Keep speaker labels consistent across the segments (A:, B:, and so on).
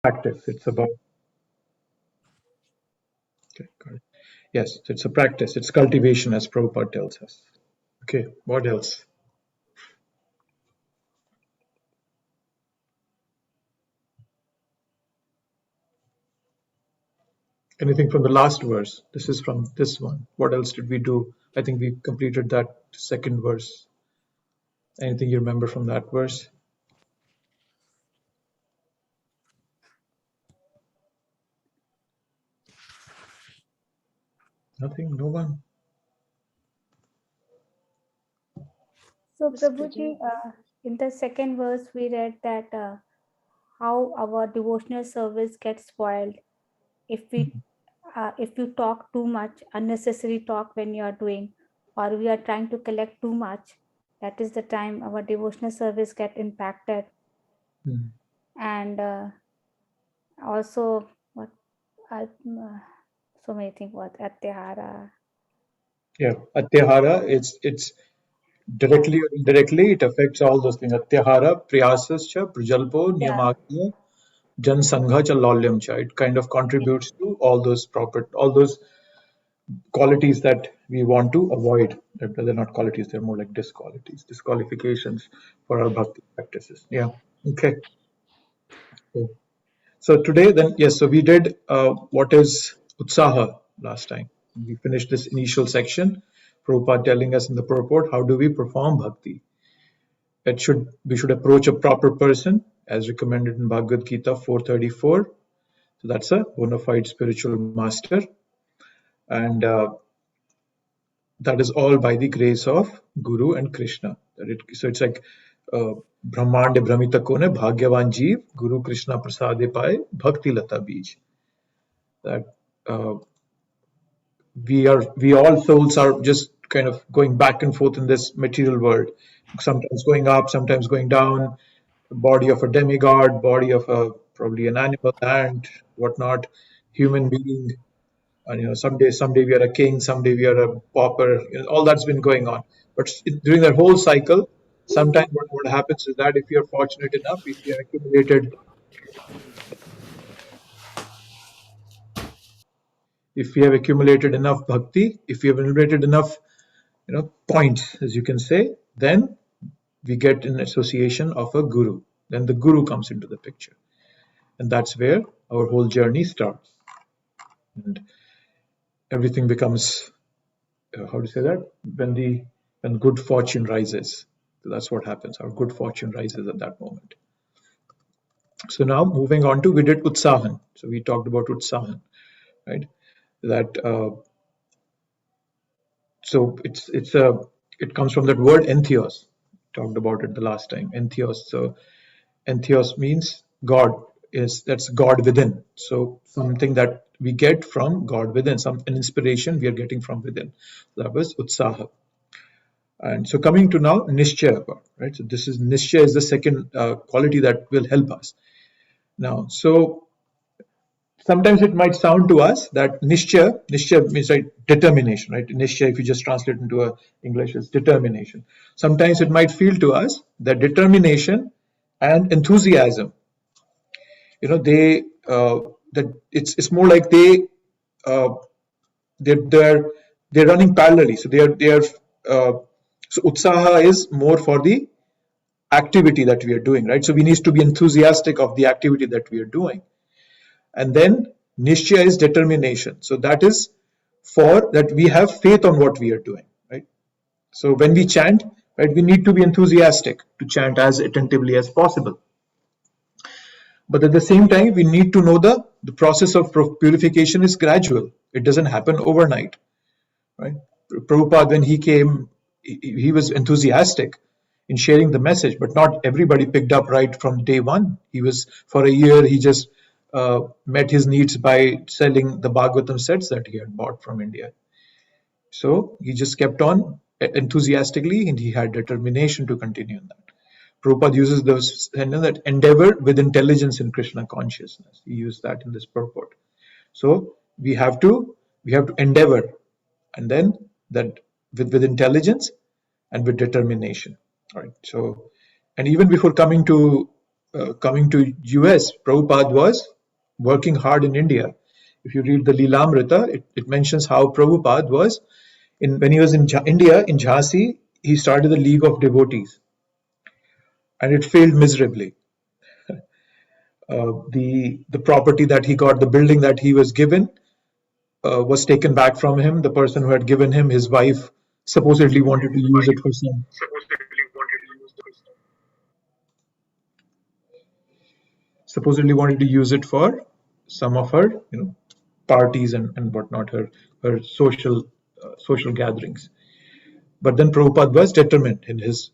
A: practice. It's about, okay, got it. Yes, it's a practice. It's cultivation, as Prabhupada tells us. Okay, what else? Anything from the last verse? This is from this one. What else did we do? I think we completed that second verse. Anything you remember from that verse? Nothing? No one?
B: So, Prabhuji, in the second verse, we read that how our devotional service gets spoiled if you talk too much, unnecessary talk when you are doing, or we are trying to collect too much. That is the time our devotional service get impacted.
A: Hmm.
B: And also, what so many things. What Atyahara?
A: Yeah, Atyahara, it's directly or indirectly, it affects all those things. Atyahara, Priyasascha, Prajalpo,
B: Yeah.
A: Niyamakya, Jansangha cha Laulyam cha. It kind of contributes to all those qualities that we want to avoid. They're not qualities, they're more like disqualities, disqualifications for our bhakti practices. Yeah. Okay. Cool. So today, then, yes, so we did what is Utsaha last time. We finished this initial section. Prabhupada telling us in the purport, how do we perform bhakti? We should approach a proper person as recommended in Bhagavad Gita 434. So that's a bona fide spiritual master. And that is all by the grace of Guru and Krishna. So it's like Brahmande Brahmita Kone Bhagyavan Jeev Guru Krishna Prasade Pai Bhakti Lata Bij. That uh, we all souls are just kind of going back and forth in this material world, sometimes going up, sometimes going down. Body of a demigod, body of a probably an animal, ant, whatnot, human being. And someday we are a king, someday we are a pauper. All that's been going on. But during that whole cycle, sometimes what happens is that if you're fortunate enough, if you have accumulated enough bhakti, if you have accumulated enough, points, as you can say, then we get an association of a guru. Then the guru comes into the picture, and that's where our whole journey starts, and everything becomes how to say that when good fortune rises. So that's what happens. Our good fortune rises at that moment. So now moving on to, we did Utsahan. So we talked about Utsahan, right? That so it comes from that word entheos. Talked about it the last time. Entheos. So entheos means God. That's God within. So something that we get from God within, an inspiration we are getting from within. That was Utsaha. And so coming to now Nishchaya, right? So this is Nishchaya is the second quality that will help us. Now, so sometimes it might sound to us that Nishchaya means like determination, right? Nishchaya, if you just translate into English, is determination. Sometimes it might feel to us that determination and enthusiasm, they that it's more like uh, they're they're they're running parallelly. So they are uh, so Utsaha is more for the activity that we are doing, right? So we need to be enthusiastic of the activity that we are doing. And then Nishchaya is determination. So that is for that we have faith on what we are doing, right? So when we chant, right, we need to be enthusiastic to chant as attentively as possible. But at the same time, we need to know the process of purification is gradual. It doesn't happen overnight, right? Prabhupada, when he came, he was enthusiastic in sharing the message, but not everybody picked up right from day one. He was, for a year, he just met his needs by selling the Bhagavatam sets that he had bought from India. So he just kept on enthusiastically, and he had determination to continue in that. Prabhupada uses those, that endeavor with intelligence in Krishna consciousness. He used that in this purport. So we have to endeavor, and then that with intelligence and with determination. All right. So, and even before coming to coming to US, Prabhupada was working hard in India. If you read the Leelamrita, it mentions how Prabhupada was, when he was in India, in Jhansi, he started the League of Devotees, and it failed miserably. The property that he got, the building that he was given, was taken back from him. The person who had given him, his wife, supposedly wanted to use it for some of her, parties and whatnot, her social gatherings. But then Prabhupada was determined in his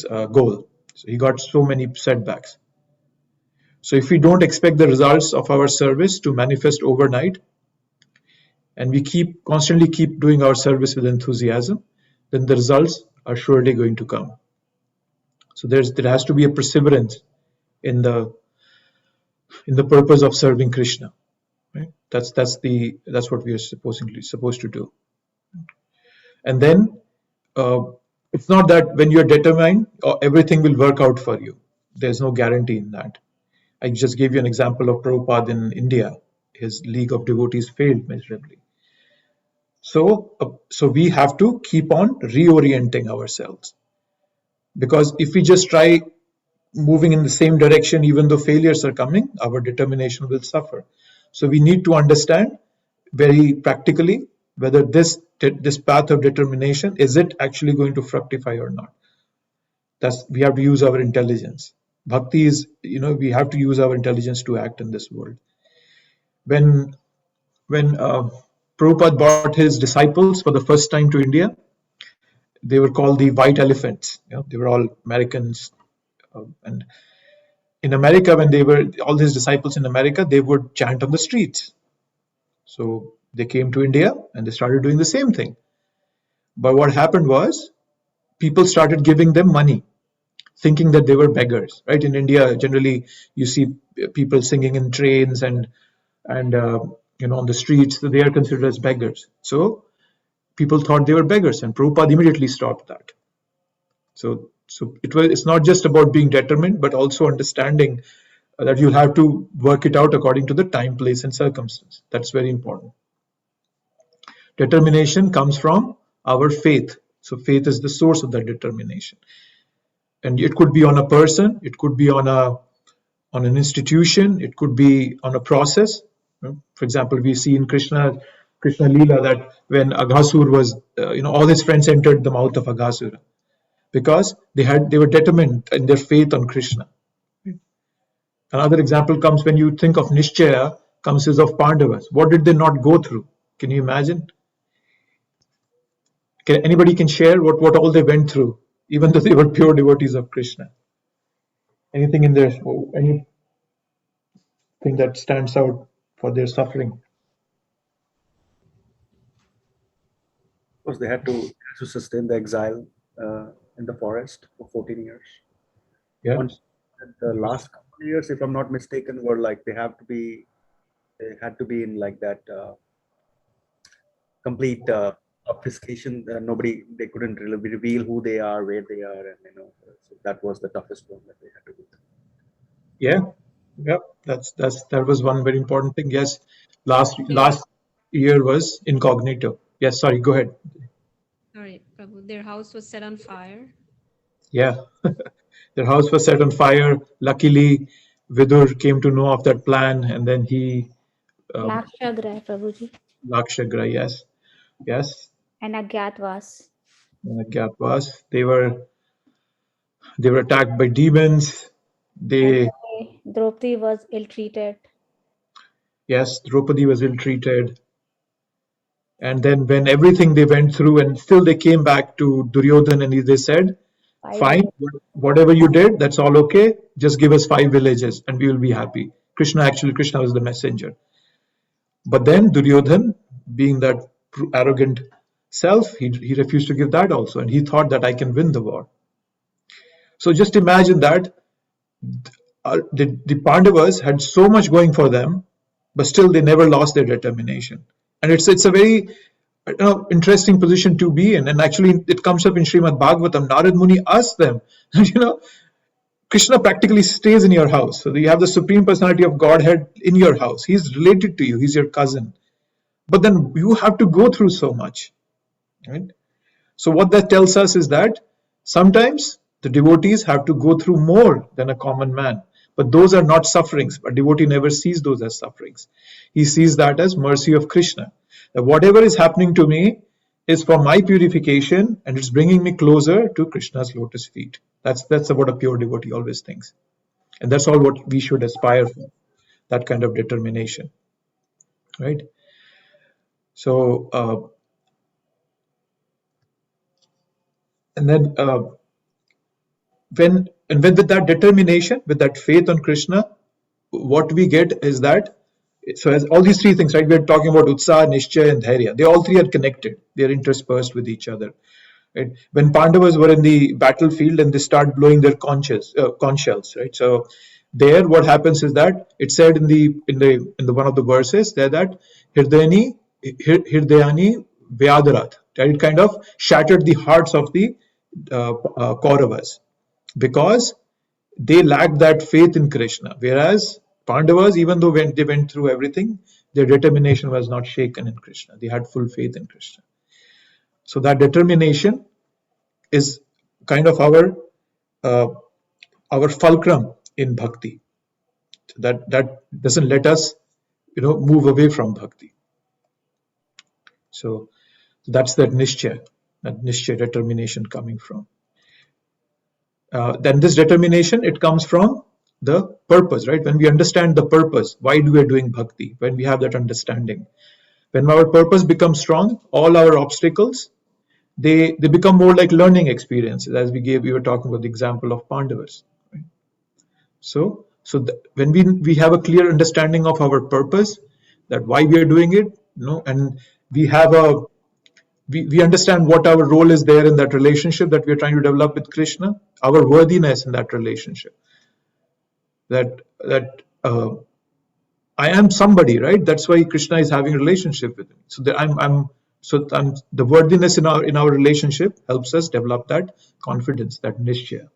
A: goal. So he got so many setbacks. So if we don't expect the results of our service to manifest overnight, and we constantly keep doing our service with enthusiasm, then the results are surely going to come. So there has to be a perseverance in the purpose of serving Krishna. Right? That's what we are supposed to do. And then it's not that when you're determined, everything will work out for you. There's no guarantee in that. I just gave you an example of Prabhupada in India. His League of Devotees failed miserably. So we have to keep on reorienting ourselves. Because if we just try moving in the same direction, even though failures are coming, our determination will suffer. So we need to understand very practically whether this path of determination, is it actually going to fructify or not. We have to use our intelligence. Bhakti is, we have to use our intelligence to act in this world. When Prabhupada brought his disciples for the first time to India, they were called the white elephants. They were all Americans. And in America, when all his disciples in America, they would chant on the streets. So they came to India and they started doing the same thing. But what happened was, people started giving them money, thinking that they were beggars. Right? In India, generally, you see people singing in trains and on the streets. So they are considered as beggars. So people thought they were beggars, and Prabhupada immediately stopped that. So it's not just about being determined, but also understanding that you'll have to work it out according to the time, place, and circumstance. That's very important. Determination comes from our faith. So faith is the source of that determination. And it could be on a person, it could be on an institution, it could be on a process. For example, we see in Krishna Leela that when Aghasur was, all his friends entered the mouth of Aghasura, because they were determined in their faith on Krishna. Another example comes when you think of Nishchaya, comes of Pandavas. What did they not go through? Can you imagine? Anybody can share what all they went through, even though they were pure devotees of Krishna? Anything in there? Anything that stands out for their suffering?
C: Of course, they had to sustain the exile in the forest for 14 years.
A: Yeah.
C: The last couple of years, if I'm not mistaken, were like they had to be in like that complete obfuscation. They couldn't really reveal who they are, where they are, and so that was the toughest one that they had to do.
A: Yeah, that was one very important thing. Yes, last year was incognito. Yes, sorry, go ahead.
D: Sorry, Prabhu, their house was set on fire.
A: Yeah, their house was set on fire. Luckily, Vidur came to know of that plan, and then he
B: Lakshagraha, Prabhuji.
A: Lakshagraha, yes.
B: And Agyatwas.
A: They were attacked by demons.
B: Draupadi was ill-treated.
A: Yes, Draupadi was ill-treated. And then when everything they went through, and still they came back to Duryodhan and they said, fine, whatever you did, that's all okay. Just give us 5 villages and we will be happy. Krishna was the messenger. But then Duryodhan, being that arrogant self, he refused to give that also. And he thought that I can win the war. So just imagine that the Pandavas had so much going for them, but still they never lost their determination. And it's a very interesting position to be in. And actually, it comes up in Srimad Bhagavatam. Narad Muni asked them, Krishna practically stays in your house. So you have the Supreme Personality of Godhead in your house. He's related to you. He's your cousin. But then you have to go through so much, right? So what that tells us is that sometimes the devotees have to go through more than a common man. But those are not sufferings. A devotee never sees those as sufferings. He sees that as mercy of Krishna. That whatever is happening to me is for my purification, and it's bringing me closer to Krishna's lotus feet. That's what a pure devotee always thinks. And that's all what we should aspire for, that kind of determination, right? So, and then when with that determination, with that faith on Krishna, what we get is that, so as all these three things, right? We're talking about Utsaha, Nishchaya, and Dhairya. They all three are connected. They are interspersed with each other. Right? When Pandavas were in the battlefield and they start blowing their conch shells, right? So there, what happens is that it said in the one of the verses there that Hirdayani Vyadarat, right? It kind of shattered the hearts of the Kauravas because they lacked that faith in Krishna, whereas Pandavas, even though when they went through everything, their determination was not shaken in Krishna. They had full faith in Krishna. So that determination is kind of our fulcrum in bhakti. That doesn't let us, move away from bhakti. So that's that nishchaya determination coming from. Then this determination, it comes from the purpose, right? When we understand the purpose, why do we doing bhakti? When we have that understanding, when our purpose becomes strong, all our obstacles, they become more like learning experiences, as we were talking about the example of Pandavas. Right? So when we have a clear understanding of our purpose, that why we are doing it, and we have we understand what our role is there in that relationship that we are trying to develop with Krishna, our worthiness in that relationship. That I am somebody, right? That's why Krishna is having a relationship with me. So that the worthiness in our relationship helps us develop that confidence, that nishchaya.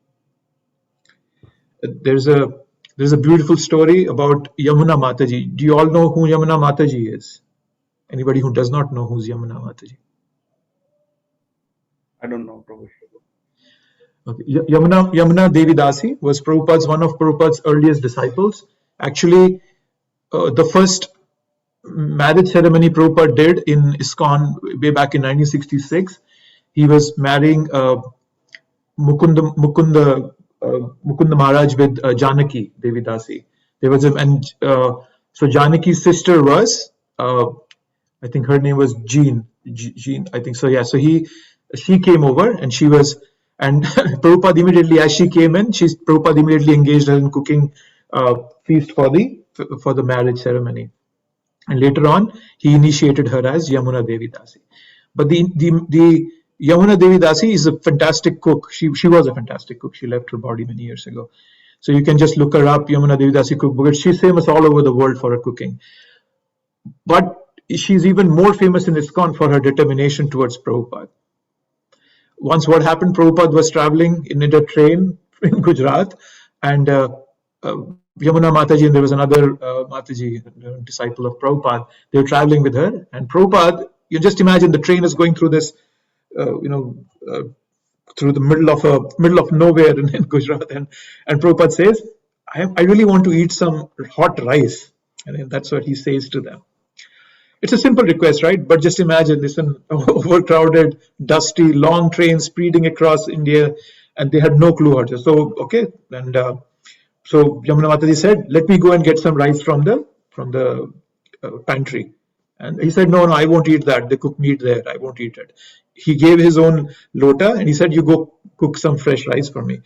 A: There's a beautiful story about Yamuna Mataji. Do you all know who Yamuna Mataji is? Anybody who does not know who's Yamuna Mataji?
C: I don't know, Prabhu.
A: Okay. Yamuna Devi Dasi was one of Prabhupada's earliest disciples. Actually, the first marriage ceremony Prabhupada did in ISKCON way back in 1966, he was marrying Mukunda Maharaj with Janaki Devi Dasi. There was so Janaki's sister was, I think her name was Jean, I think so. Yeah. So she came over and she was, and Prabhupada immediately, as she came in, Prabhupada immediately engaged her in cooking feast for the marriage ceremony. And later on, he initiated her as Yamuna Devi Dasi. But the Yamuna Devi Dasi is a fantastic cook. She was a fantastic cook. She left her body many years ago. So you can just look her up, Yamuna Devi Dasi cookbook. She's famous all over the world for her cooking. But she's even more famous in ISKCON for her determination towards Prabhupada. Once what happened, Prabhupada was traveling in a train in Gujarat, and Yamuna Mataji, and there was another Mataji, disciple of Prabhupada. They were traveling with her, and Prabhupada, you just imagine the train is going through this, through the middle of nowhere in Gujarat, and Prabhupada says, I really want to eat some hot rice, and that's what he says to them. It's a simple request, right? But just imagine this: an overcrowded, dusty, long train speeding across India, and they had no clue how to. So okay, and so Yamuna Mataji said, "Let me go and get some rice from the pantry." And he said, "No, I won't eat that. They cook meat there. I won't eat it." He gave his own lota and he said, "You go cook some fresh rice for me."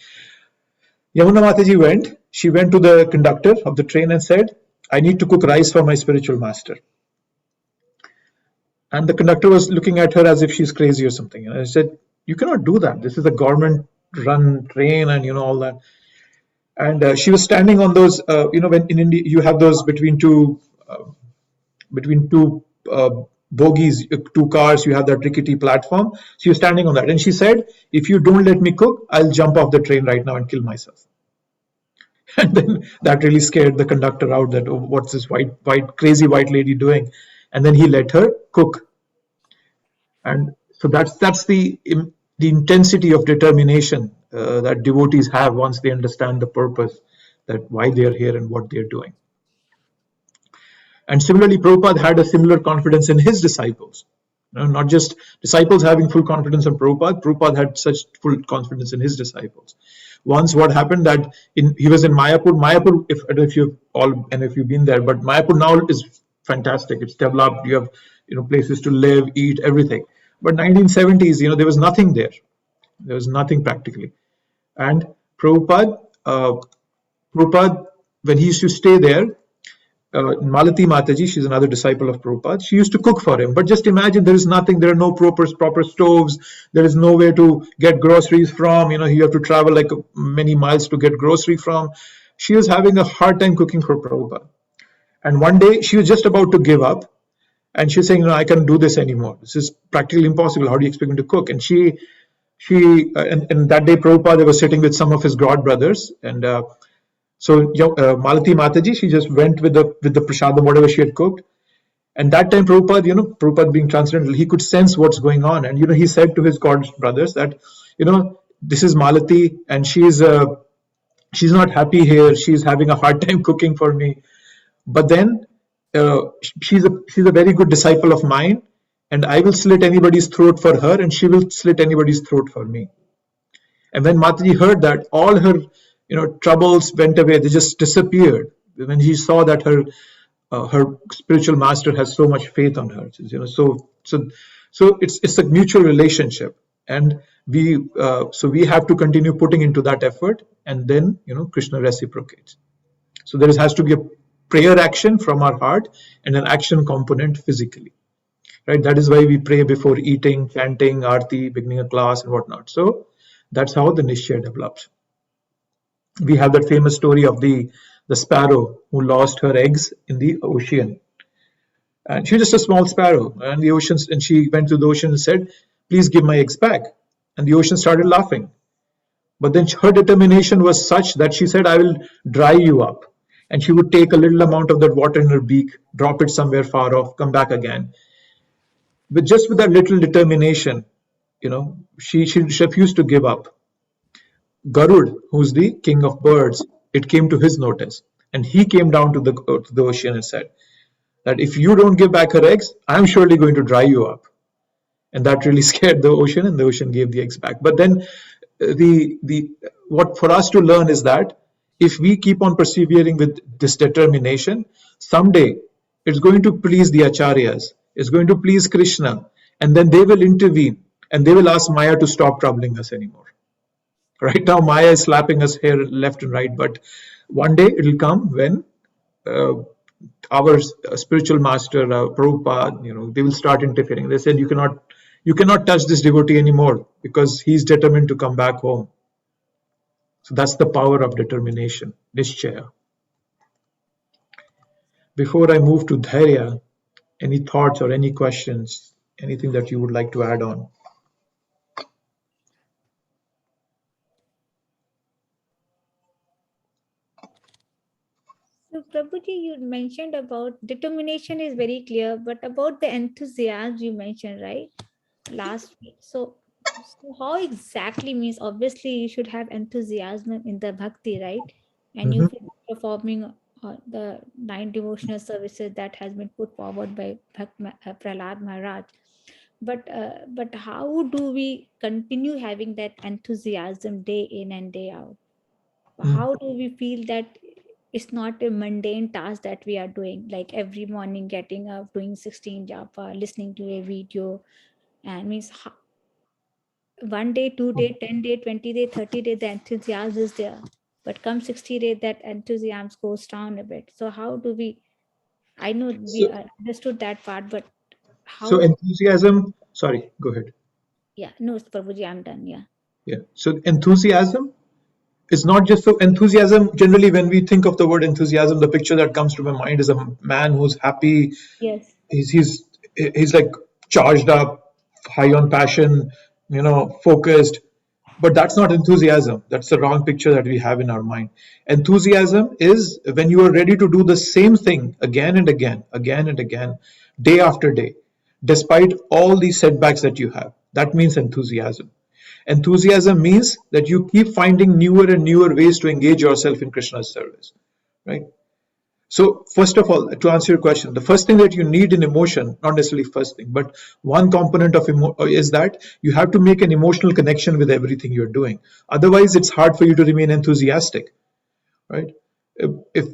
A: Yamuna Mataji went. She went to the conductor of the train and said, "I need to cook rice for my spiritual master." And the conductor was looking at her as if she's crazy or something. And I said, "You cannot do that. This is a government-run train, and all that." And she was standing on those, when in India you have those between two bogies, two cars, you have that rickety platform. She was standing on that, and she said, "If you don't let me cook, I'll jump off the train right now and kill myself." And then that really scared the conductor out, that, oh, what's this crazy white lady doing? And then he let her cook. And so that's the intensity of determination that devotees have once they understand the purpose, that why they are here and what they are doing. And similarly, Prabhupada had a similar confidence in his disciples. Not just disciples having full confidence in Prabhupada, Prabhupada had such full confidence in his disciples. Once what happened, that he was in Mayapur. Mayapur, if you've been there, but Mayapur now is fantastic. It's developed. You have places to live, eat, everything. But 1970s, there was nothing there. There was nothing practically. And Prabhupada, when he used to stay there, Malati Mataji, she's another disciple of Prabhupada, she used to cook for him. But just imagine, there is nothing, there are no proper stoves, there is nowhere to get groceries from, you have to travel like many miles to get grocery from. She was having a hard time cooking for Prabhupada. And one day she was just about to give up, and she's saying, I can't do this anymore. This is practically impossible. How do you expect me to cook? And and that day Prabhupada was sitting with some of his god brothers, and so Malati Mataji, she just went with the prasadam, whatever she had cooked. And that time Prabhupada, Prabhupada being transcendental, he could sense what's going on. And, he said to his god brothers that, this is Malati, and she's not happy here. She's having a hard time cooking for me. But then she's a very good disciple of mine, and I will slit anybody's throat for her, and she will slit anybody's throat for me. And when Mataji heard that, all her troubles went away. They just disappeared when he saw that her spiritual master has so much faith on her. So it's a mutual relationship, and we have to continue putting into that effort, and then Krishna reciprocates. So there has to be a prayer action from our heart and an action component physically, right? That is why we pray before eating, chanting, arti, beginning a class, and whatnot. So that's how the nishya develops. We have that famous story of the sparrow who lost her eggs in the ocean. And she was just a small sparrow. And she went to the ocean and said, please give my eggs back. And the ocean started laughing. But then her determination was such that she said, I will dry you up. And she would take a little amount of that water in her beak, drop it somewhere far off, come back again. But just with that little determination, she refused to give up. Garud, who's the king of birds, it came to his notice, and he came down to the ocean and said that if you don't give back her eggs, I'm surely going to dry you up. And that really scared the ocean, and the ocean gave the eggs back. But then what for us to learn is that if we keep on persevering with this determination, someday it's going to please the acharyas, it's going to please Krishna, and then they will intervene, and they will ask Maya to stop troubling us anymore. Right now, Maya is slapping us here left and right, but one day it will come when our spiritual master, Prabhupada, they will start interfering. They said, you cannot touch this devotee anymore because he's determined to come back home. So that's the power of determination, nishchaya. Before I move to dhairya, any thoughts or any questions, anything that you would like to add on?
B: So, Prabhuji, you mentioned about determination is very clear, but about the enthusiasm you mentioned, right? Last week. So how exactly means, obviously you should have enthusiasm in the bhakti, right? And you feel performing the 9 devotional services that has been put forward by Prahlad Maharaj. But how do we continue having that enthusiasm day in and day out? How do we feel that it's not a mundane task that we are doing, like every morning getting up, doing 16 japa, listening to a video, and means 1 day, 2 day, 10 day, 20 day, 30 day, the enthusiasm is there. But come 60 day, that enthusiasm goes down a bit. So how do we, I know we understood that part, but how?
A: So enthusiasm, sorry, go ahead.
B: Yeah, no, Prabhuji, I'm done, yeah.
A: Yeah, so enthusiasm is not just, so enthusiasm, generally when we think of the word enthusiasm, the picture that comes to my mind is a man who's happy.
B: Yes.
A: He's like charged up, high on passion, focused. But that's not enthusiasm. That's the wrong picture that we have in our mind. Enthusiasm is when you are ready to do the same thing again and again, day after day, despite all these setbacks that you have. That means enthusiasm. Enthusiasm means that you keep finding newer and newer ways to engage yourself in Krishna's service, right? So first of all, to answer your question, the first thing that you need in emotion, not necessarily first thing, but one component of is that you have to make an emotional connection with everything you're doing. Otherwise, it's hard for you to remain enthusiastic, right? If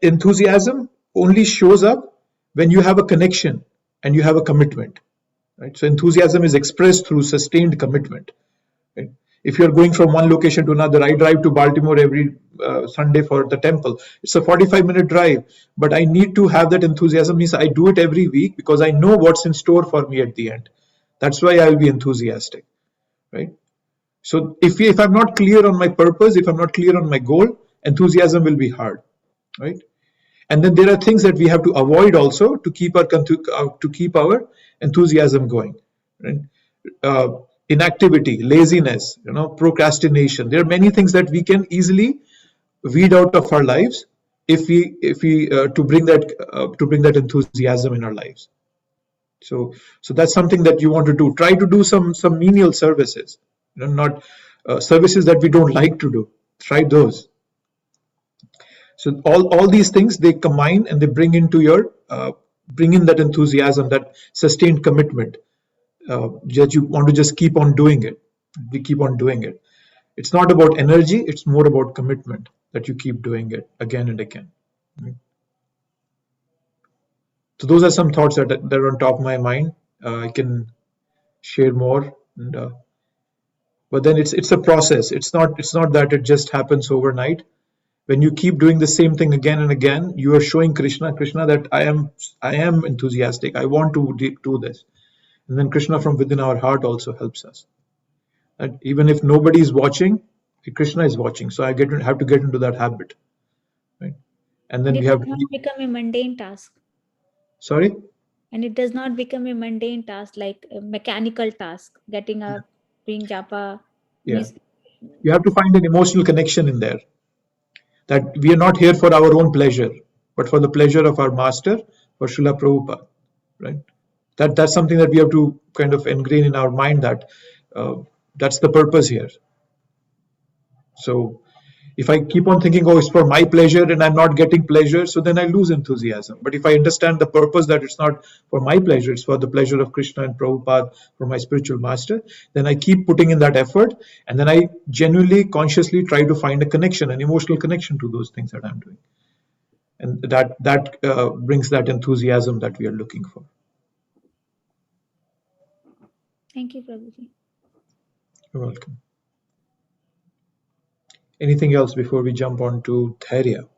A: enthusiasm only shows up when you have a connection and you have a commitment, right? So enthusiasm is expressed through sustained commitment. Right? If you're going from one location to another, I drive to Baltimore every Sunday for the temple. It's a 45-minute drive, but I need to have that enthusiasm. Means I do it every week because I know what's in store for me at the end. That's why I'll be enthusiastic, right? So if I'm not clear on my purpose, if I'm not clear on my goal, enthusiasm will be hard, right? And then there are things that we have to avoid also to keep our enthusiasm going, right? Inactivity, laziness, procrastination. There are many things that we can easily weed out of our lives if we to bring that enthusiasm in our lives. So that's something that you want to do. Try to do some menial services, not services that we don't like to do. Try those. So all these things, they combine and they bring in that enthusiasm, that sustained commitment. That you want to just keep on doing it. We keep on doing it. It's not about energy, it's more about commitment, that you keep doing it again and again. Right? So those are some thoughts that are on top of my mind. I can share more, but then it's a process. It's not that it just happens overnight. When you keep doing the same thing again and again, you are showing Krishna that I am enthusiastic. I want to do this. And then Krishna from within our heart also helps us. And even if nobody is watching, Krishna is watching. So I have to get into that habit, right? And then
B: it
A: we have
B: does not become a mundane task.
A: Sorry?
B: And it does not become a mundane task, like a mechanical task, getting up, doing japa.
A: Yeah. You have to find an emotional connection in there. That we are not here for our own pleasure, but for the pleasure of our master, for Srila Prabhupada, right? That's something that we have to kind of ingrain in our mind, that that's the purpose here. So if I keep on thinking, it's for my pleasure and I'm not getting pleasure, so then I lose enthusiasm. But if I understand the purpose, that it's not for my pleasure, it's for the pleasure of Krishna and Prabhupada, for my spiritual master, then I keep putting in that effort, and then I genuinely, consciously try to find a connection, an emotional connection to those things that I'm doing. And that brings that enthusiasm that we are looking for.
B: Thank you, Prabhuji.
A: You're welcome. Anything else before we jump on to Dhairya?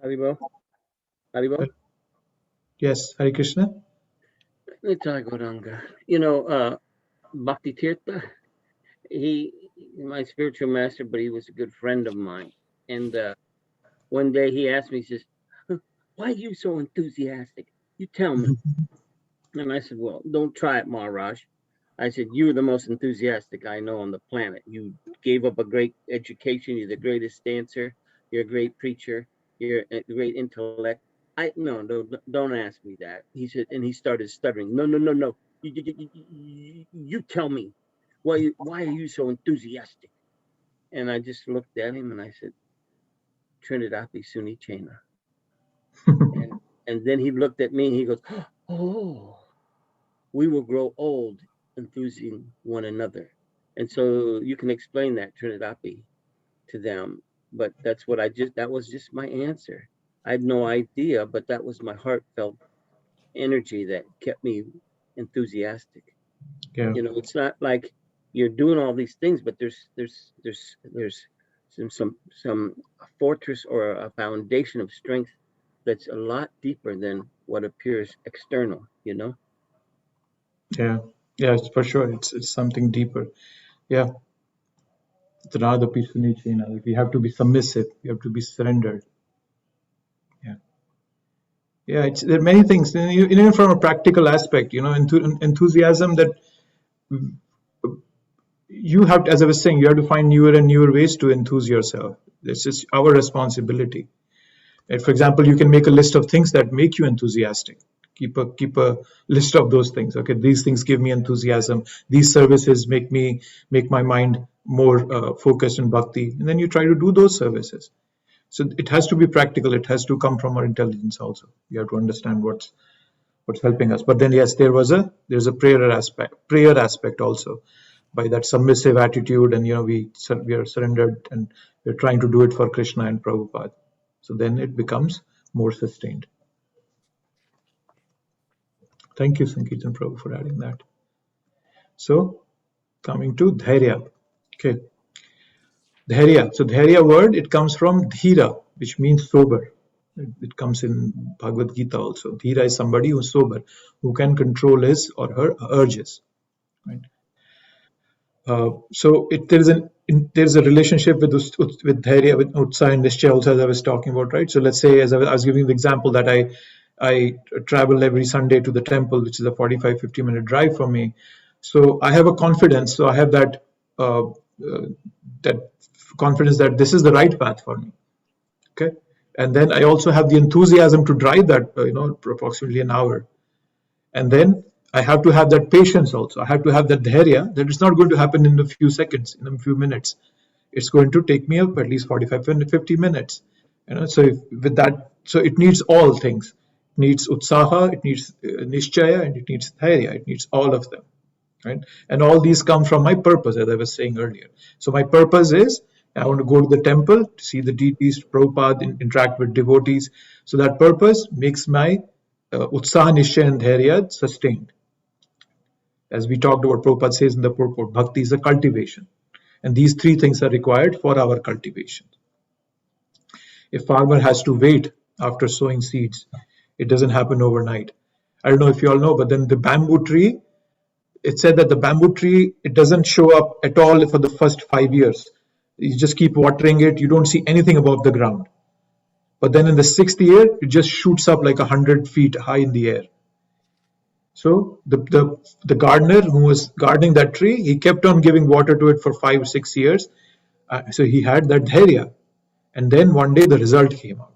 E: Haribo? Haribo?
A: Yes, Hare Krishna.
E: Goranga. Bhakti Tirtha, he my spiritual master, but he was a good friend of mine. And one day he asked me, he says, why are you so enthusiastic? You tell me. And I said, well, don't try it, Maharaj. I said, you're the most enthusiastic I know on the planet. You gave up a great education. You're the greatest dancer. You're a great preacher. You're a great intellect. No, don't ask me that. He said, and he started stuttering. No. You tell me. Why are you so enthusiastic? And I just looked at him and I said, Trinidati Sunichena. And then he looked at me and he goes, oh, we will grow old enthusing one another. And so you can explain that, Trinidati, to them. But that was just my answer. I had no idea, but that was my heartfelt energy that kept me enthusiastic.
A: Yeah.
E: It's not like you're doing all these things, but there's some fortress or a foundation of strength that's a lot deeper than what appears external,
A: Yeah, it's for sure. It's something deeper. Yeah. It's another piece of nature. We have to be submissive. We have to be surrendered. Yeah. There are many things, even from a practical aspect. Enthusiasm that you have to, as I was saying, you have to find newer and newer ways to enthuse yourself. This is our responsibility. And for example, you can make a list of things that make you enthusiastic. Keep a list of those things. Okay, these things give me enthusiasm. These services make my mind more focused in bhakti, and then you try to do those services. So it has to be practical. It has to come from our intelligence also. You have to understand what's helping us. But then yes, there's a prayer aspect also, by that submissive attitude, and we are surrendered, and we're trying to do it for Krishna and Prabhupada. So then it becomes more sustained. Thank you, Sankirtan Prabhu, for adding that. So coming to dhairya. Okay, dhairya. So dhairya word, it comes from dhira, which means sober. It comes in Bhagavad Gita also. Dhira is somebody who's sober, who can control his or her urges. Right. So there's a relationship with dhairya, with utsaha and nishchaya also, as I was talking about, right? So let's say, as I was giving the example, that I travel every Sunday to the temple, which is a 45-50 minute drive from me. So I have a confidence. So I have that confidence that this is the right path for me. Okay, and then I also have the enthusiasm to drive that approximately an hour, and then I have to have that patience also. I have to have that dhairya, that it's not going to happen in a few seconds, in a few minutes. It's going to take me up at least 45 to 50 minutes. So with that, so it needs all things. It needs utsaha, it needs nishchaya, and it needs dhairya. It needs all of them, right? And all these come from my purpose, as I was saying earlier. So my purpose is, I want to go to the temple to see the deities, Prabhupada, interact with devotees. So that purpose makes my utsaha, nishchaya, and dhairya sustained. As we talked about, Prabhupada says in the purport, bhakti is a cultivation. And these three things are required for our cultivation. A farmer has to wait after sowing seeds. It doesn't happen overnight. I don't know if you all know, but then the bamboo tree, it said that the bamboo tree, it doesn't show up at all for the first 5 years. You just keep watering it. You don't see anything above the ground. But then in the 6th year, it just shoots up like 100 feet high in the air. So the gardener who was gardening that tree, he kept on giving water to it for 5 or 6 years. So he had that dhairya. And then one day the result came out.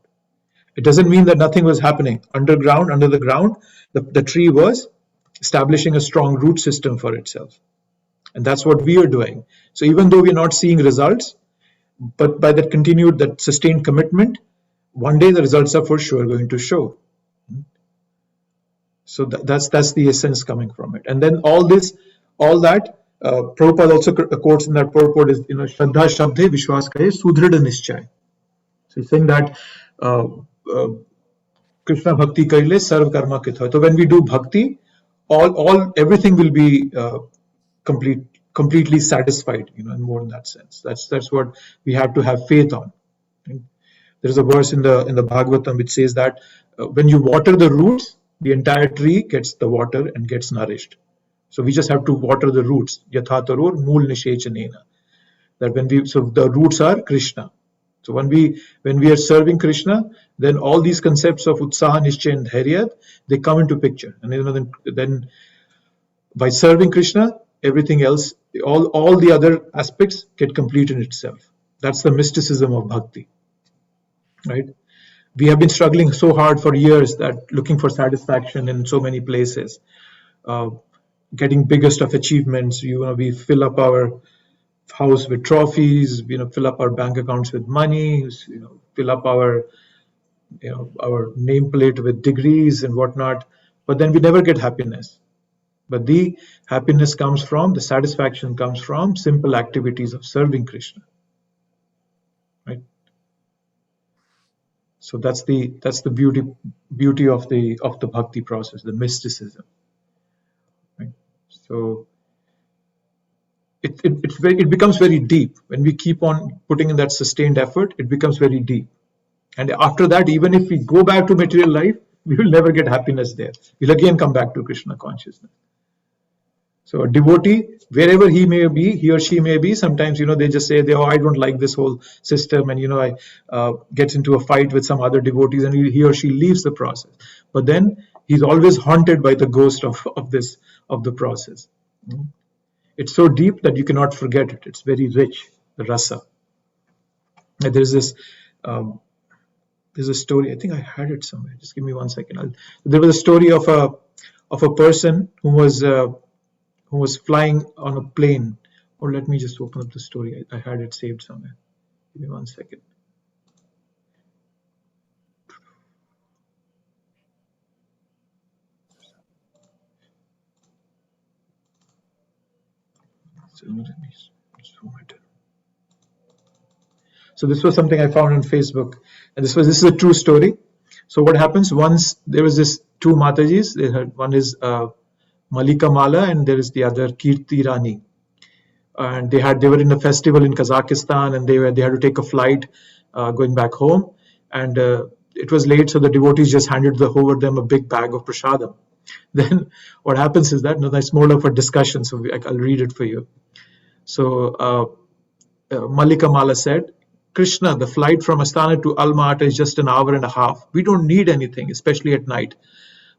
A: It doesn't mean that nothing was happening. Under the ground, the tree was establishing a strong root system for itself. And that's what we are doing. So even though we're not seeing results, but by that sustained commitment, one day the results are for sure going to show. So that's the essence coming from it. And then all that, Prabhupada also quotes in that purport is, Shraddha Shabde Vishwas Kare Sudhrida Nishchay. So he's saying that Krishna Bhakti Karile Sarv Karma Kithoy. So when we do bhakti, everything will be completely satisfied, and more in that sense. That's what we have to have faith on. There is a verse in the Bhagavatam which says that when you water the roots, the entire tree gets the water and gets nourished. So we just have to water the roots. Yatha taror mool nishechanena. So the roots are Krishna. So when we are serving Krishna, then all these concepts of utsaha, nishchaya, and dhairya, they come into picture. And then by serving Krishna, everything else, all the other aspects get complete in itself. That's the mysticism of bhakti, right? We have been struggling so hard for years, that looking for satisfaction in so many places, getting biggest of achievements. We fill up our house with trophies, fill up our bank accounts with money, fill up our nameplate with degrees and whatnot. But then we never get happiness. But the happiness the satisfaction comes from simple activities of serving Krishna, right? So that's the beauty of the bhakti process, the mysticism, right? So it becomes very deep when we keep on putting in that sustained effort. It becomes very deep, and after that, even if we go back to material life, we will never get happiness there. We'll again come back to Krishna consciousness. So a devotee, wherever he or she may be, sometimes they just say, I don't like this whole system, and I gets into a fight with some other devotees, and he or she leaves the process. But then he's always haunted by the ghost of the process. It's so deep that you cannot forget it. It's very rich, the rasa. And there's a story. I think I had it somewhere. Just give me 1 second. There was a story of a person who was flying on a plane. Or let me just open up the story. I had it saved somewhere. Give me 1 second. So this was something I found on Facebook, and this is a true story. So what happens, once there was this two Matajis. They had, one is Malika Mala and there is the other Kirti Rani, and they were in a festival in Kazakhstan, and they had to take a flight going back home, and it was late, so the devotees just handed over them a big bag of prasadam. Then what happens is that, no, that's more of a discussion, so I'll read it for you. So Malika Mala said, Krishna, the flight from Astana to Alma-Ata is just an hour and a half. We don't need anything, especially at night.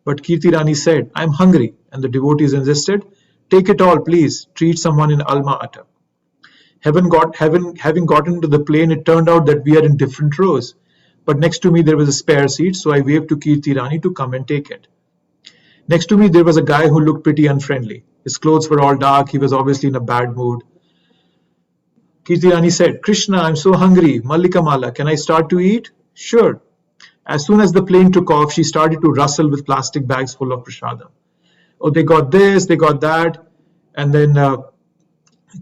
A: But Kirti Rani said, I'm hungry. And the devotees insisted, take it all, please. Treat someone in Alma-Ata. Having gotten into the plane, it turned out that we are in different rows. But next to me, there was a spare seat, so I waved to Kirti Rani to come and take it. Next to me, there was a guy who looked pretty unfriendly. His clothes were all dark. He was obviously in a bad mood. Kirti Rani said, Krishna, I'm so hungry. Malika Mala, can I start to eat? Sure. As soon as the plane took off, she started to rustle with plastic bags full of prasadam. Oh, they got this, they got that. And then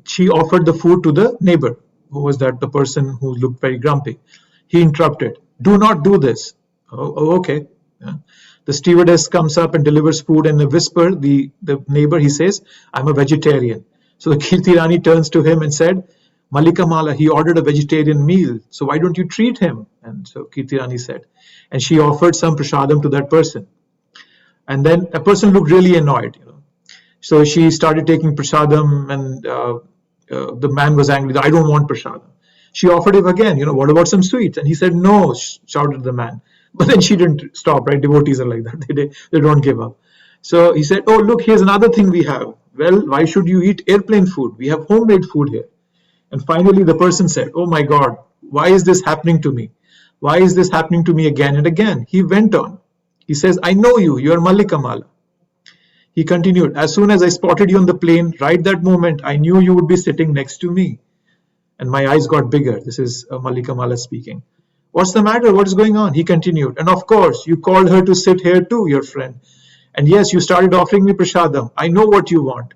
A: she offered the food to the neighbor. Who was that? The person who looked very grumpy. He interrupted. Do not do this. Oh okay. Yeah. The stewardess comes up and delivers food, and in a whisper, the neighbor, he says, I'm a vegetarian. So the Kirti Rani turns to him and said, Malika Mala, he ordered a vegetarian meal, so why don't you treat him? And so Kirti Rani said, and she offered some prasadam to that person. And then a person looked really annoyed, So she started taking prasadam, and the man was angry. I don't want prasadam. She offered him again, what about some sweets? And he said, no, shouted the man. But then she didn't stop, right? Devotees are like that. They don't give up. So he said, oh, look, here's another thing we have. Well, why should you eat airplane food? We have homemade food here. And finally, the person said, oh my God, why is this happening to me? Why is this happening to me again and again? He went on. He says, I know you. You are Malika Mala. He continued, as soon as I spotted you on the plane, right that moment, I knew you would be sitting next to me. And my eyes got bigger. This is Malika Mala speaking. What's the matter? What is going on? He continued. And of course, you called her to sit here too, your friend. And yes, you started offering me prasadam. I know what you want.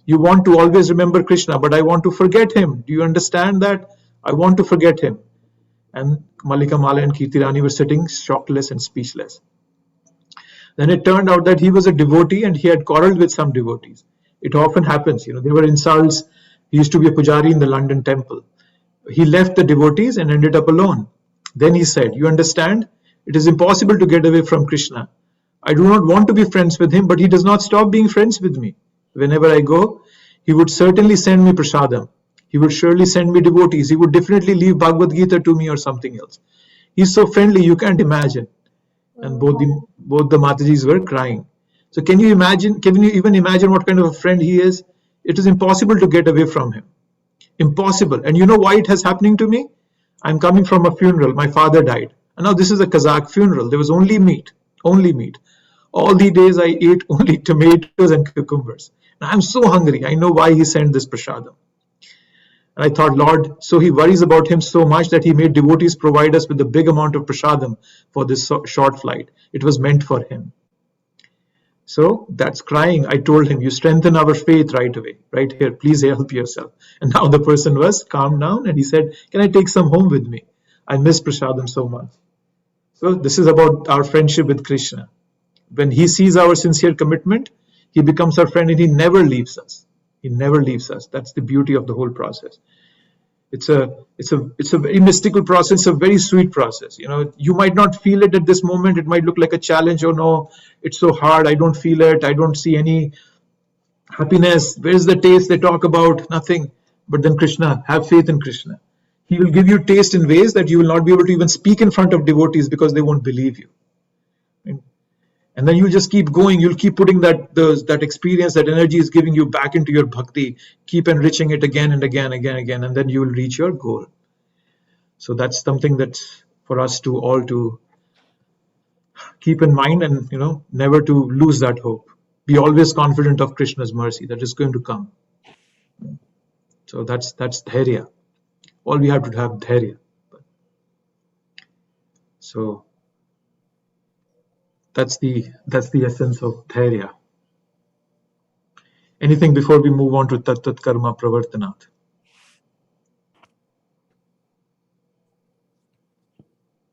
A: You want to always remember Krishna, but I want to forget him. Do you understand that? I want to forget him. And Malika Mala and Kirti Rani were sitting shockless and speechless. Then it turned out that he was a devotee and he had quarreled with some devotees. It often happens, there were insults. He used to be a pujari in the London temple. He left the devotees and ended up alone. Then he said, you understand? It is impossible to get away from Krishna. I do not want to be friends with him, but he does not stop being friends with me. Whenever I go, he would certainly send me prasadam. He would surely send me devotees. He would definitely leave Bhagavad Gita to me or something else. He's so friendly, you can't imagine. And both the Matajis were crying. So can you even imagine what kind of a friend he is? It is impossible to get away from him. Impossible. And you know why it has happening to me? I'm coming from a funeral. My father died. And now this is a Kazakh funeral. There was only meat. Only meat. All the days I ate only tomatoes and cucumbers. And I'm so hungry. I know why he sent this prasadam. And I thought, Lord, so he worries about him so much that he made devotees provide us with a big amount of prasadam for this short flight. It was meant for him. So that's crying. I told him, you strengthen our faith right away. Right here, please help yourself. And now the person was calmed down and he said, can I take some home with me? I miss prasadam so much. So this is about our friendship with Krishna. When he sees our sincere commitment, he becomes our friend and he never leaves us. He never leaves us. That's the beauty of the whole process. It's a very mystical process, a very sweet process. You might not feel it at this moment. It might look like a challenge. Oh no, it's so hard. I don't feel it. I don't see any happiness. Where's the taste they talk about? Nothing. But then Krishna, have faith in Krishna. He will give you taste in ways that you will not be able to even speak in front of devotees because they won't believe you. And then you just keep going. You'll keep putting that experience, that energy is giving you back into your bhakti. Keep enriching it again and again, and then you will reach your goal. So that's something that's for us to all to keep in mind, and never to lose that hope. Be always confident of Krishna's mercy that is going to come. So that's dhairya. All we have to have dhairya. So that's the essence of dhairya. Anything before we move on to tat tat karma pravartanat?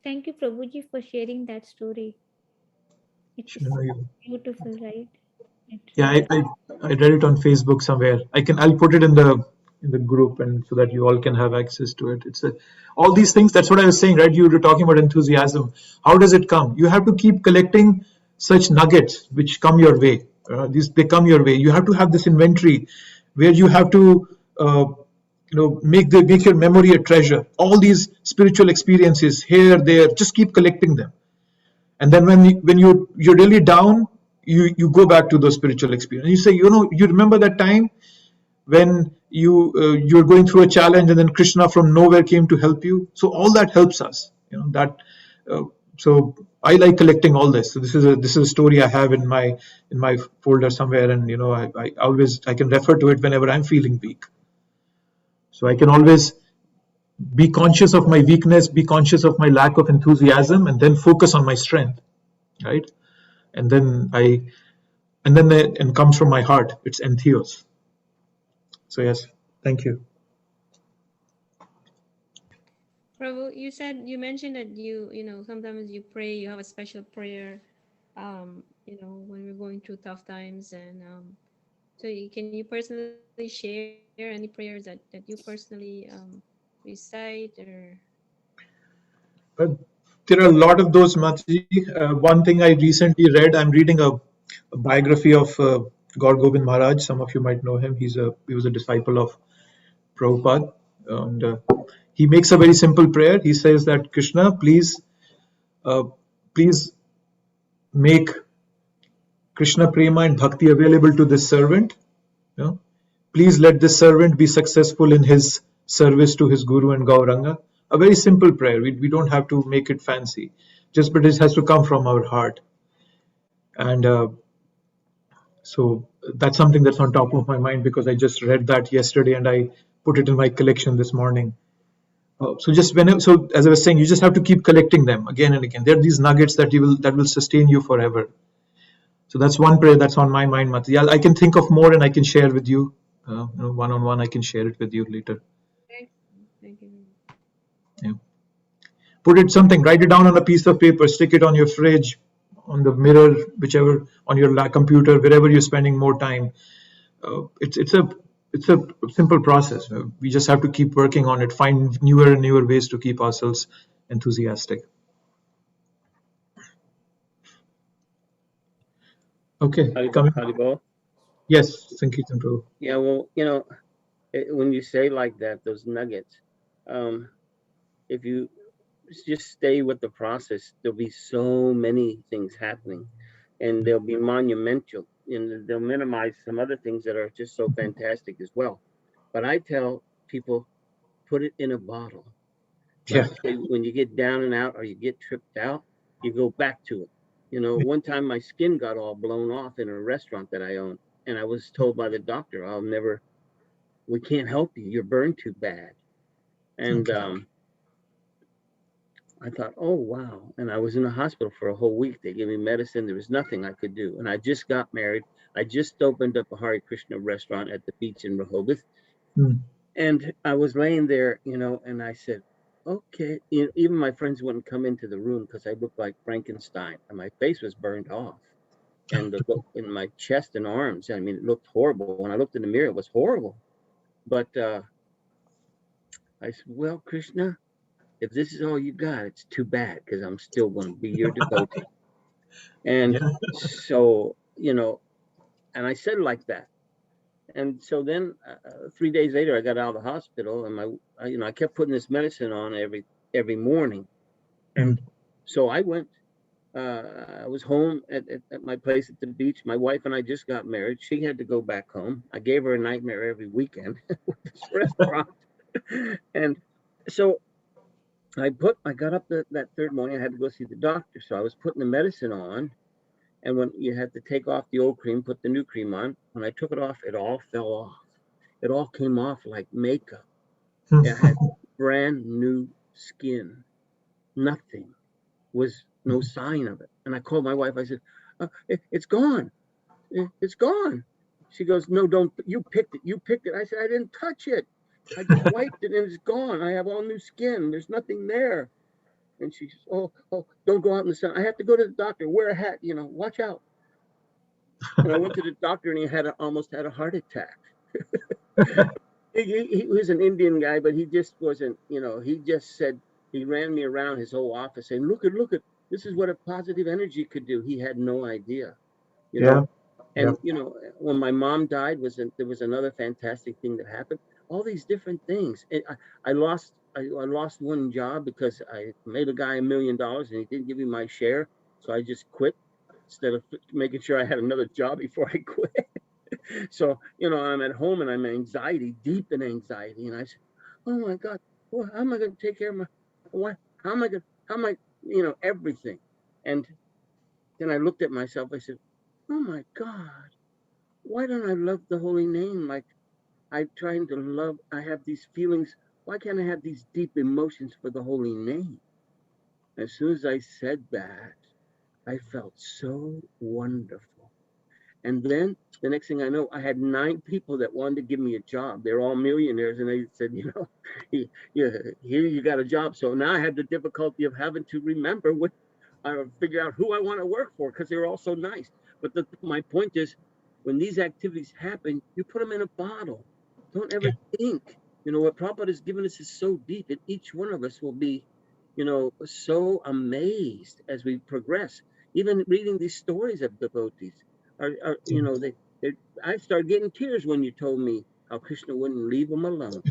B: Thank you, Prabhuji, for sharing that story. It's beautiful, right?
A: Yeah, I read it on Facebook somewhere. I'll put it in the group, and so that you all can have access to it. It's all these things. That's what I was saying, right? You were talking about enthusiasm. How does it come? You have to keep collecting such nuggets which come your way. They come your way. You have to have this inventory where you have to make your memory a treasure. All these spiritual experiences here, there, just keep collecting them. And then when you're really down, you go back to those spiritual experience. You say, you remember that time when you're going through a challenge, and then Krishna from nowhere came to help you. So all that helps us. So I like collecting all this. So this is a story I have in my folder somewhere, and I can refer to it whenever I'm feeling weak. So I can always be conscious of my weakness, be conscious of my lack of enthusiasm, and then focus on my strength, right? And then it comes from my heart. It's entheos. So yes, thank you.
D: Prabhu, you mentioned that sometimes you pray, you have a special prayer, when we're going through tough times, and so can you personally share any prayers that you personally recite, or?
A: But there are a lot of those, Mataji. One thing I recently read, I'm reading a biography of Gaur Gobind Maharaj. Some of you might know him. He was a disciple of Prabhupada, and he makes a very simple prayer. He says that, Krishna, please make Krishna Prema and Bhakti available to this servant. Please let this servant be successful in his service to his Guru and Gauranga. A very simple prayer. We don't have to make it fancy. But it has to come from our heart. And so that's something that's on top of my mind, because I just read that yesterday and I put it in my collection this morning. So as I was saying, you just have to keep collecting them again and again. There are these nuggets that will sustain you forever. So that's one prayer that's on my mind, Mataji. I can think of more and I can share with you. One-on-one, I can share it with you later.
D: Thank you.
A: Yeah. Write it down on a piece of paper, stick it on your fridge, on the mirror, whichever, on your computer, wherever you're spending more time. It's a simple process. We just have to keep working on it, find newer and newer ways to keep ourselves enthusiastic. Okay.
E: Haribol?
A: Yes, Sankirtan Prabhu.
E: Yeah, well, when you say like that, those nuggets, if you just stay with the process, there'll be so many things happening, and they'll be monumental, and they'll minimize some other things that are just so fantastic as well. But I tell people, put it in a bottle.
A: Yeah.
E: Like, when you get down and out or you get tripped out, you go back to it. One time my skin got all blown off in a restaurant that I own, and I was told by the doctor, we can't help you. You're burned too bad. And I thought, oh, wow. And I was in the hospital for a whole week. They gave me medicine. There was nothing I could do. And I just got married. I just opened up a Hare Krishna restaurant at the beach in Rehoboth. And I was laying there, and I said, okay. Even my friends wouldn't come into the room because I looked like Frankenstein. And my face was burned off. And in my chest and arms, it looked horrible. When I looked in the mirror, it was horrible. But I said, well, Krishna, if this is all you got, it's too bad, because I'm still going to be your devotee. And so, and I said it like that. And so then 3 days later, I got out of the hospital, and I kept putting this medicine on every morning. And so I went I was home at my place at the beach. My wife and I just got married. She had to go back home. I gave her a nightmare every weekend with this restaurant. And so I got up that third morning. I had to go see the doctor. So I was putting the medicine on. And when you had to take off the old cream, put the new cream on, when I took it off, it all fell off. It all came off like makeup. I had brand new skin. Nothing. Was no sign of it. And I called my wife. I said, it's gone. It's gone. She goes, no, don't. You picked it. You picked it. I said, I didn't touch it. I just wiped it and it's gone. I have all new skin. There's nothing there. And she says, oh, don't go out in the sun. I have to go to the doctor. Wear a hat. Watch out. And I went to the doctor and he almost had a heart attack. He was an Indian guy, but he just wasn't, he just said, he ran me around his whole office saying, look at, this is what a positive energy could do. He had no idea, know. And, when my mom died, there was another fantastic thing that happened. All these different things. I lost one job because I made a guy $1 million and he didn't give me my share. So I just quit instead of making sure I had another job before I quit. So, I'm at home and I'm deep in anxiety. And I said, oh my God, well, how am I going to take care of my wife? How am I, everything. And then I looked at myself. I said, oh my God, why don't I love the holy name? Like I'm trying to love, I have these feelings. Why can't I have these deep emotions for the holy name? As soon as I said that, I felt so wonderful. And then the next thing I know, I had 9 people that wanted to give me a job. They're all millionaires. And they said, here you got a job. So now I had the difficulty of having to remember figure out who I want to work for because they're all so nice. But my point is, when these activities happen, you put them in a bottle. Don't ever think, what Prabhupada has given us is so deep, and each one of us will be, so amazed as we progress. Even reading these stories of devotees. I started getting tears when you told me how Krishna wouldn't leave them alone.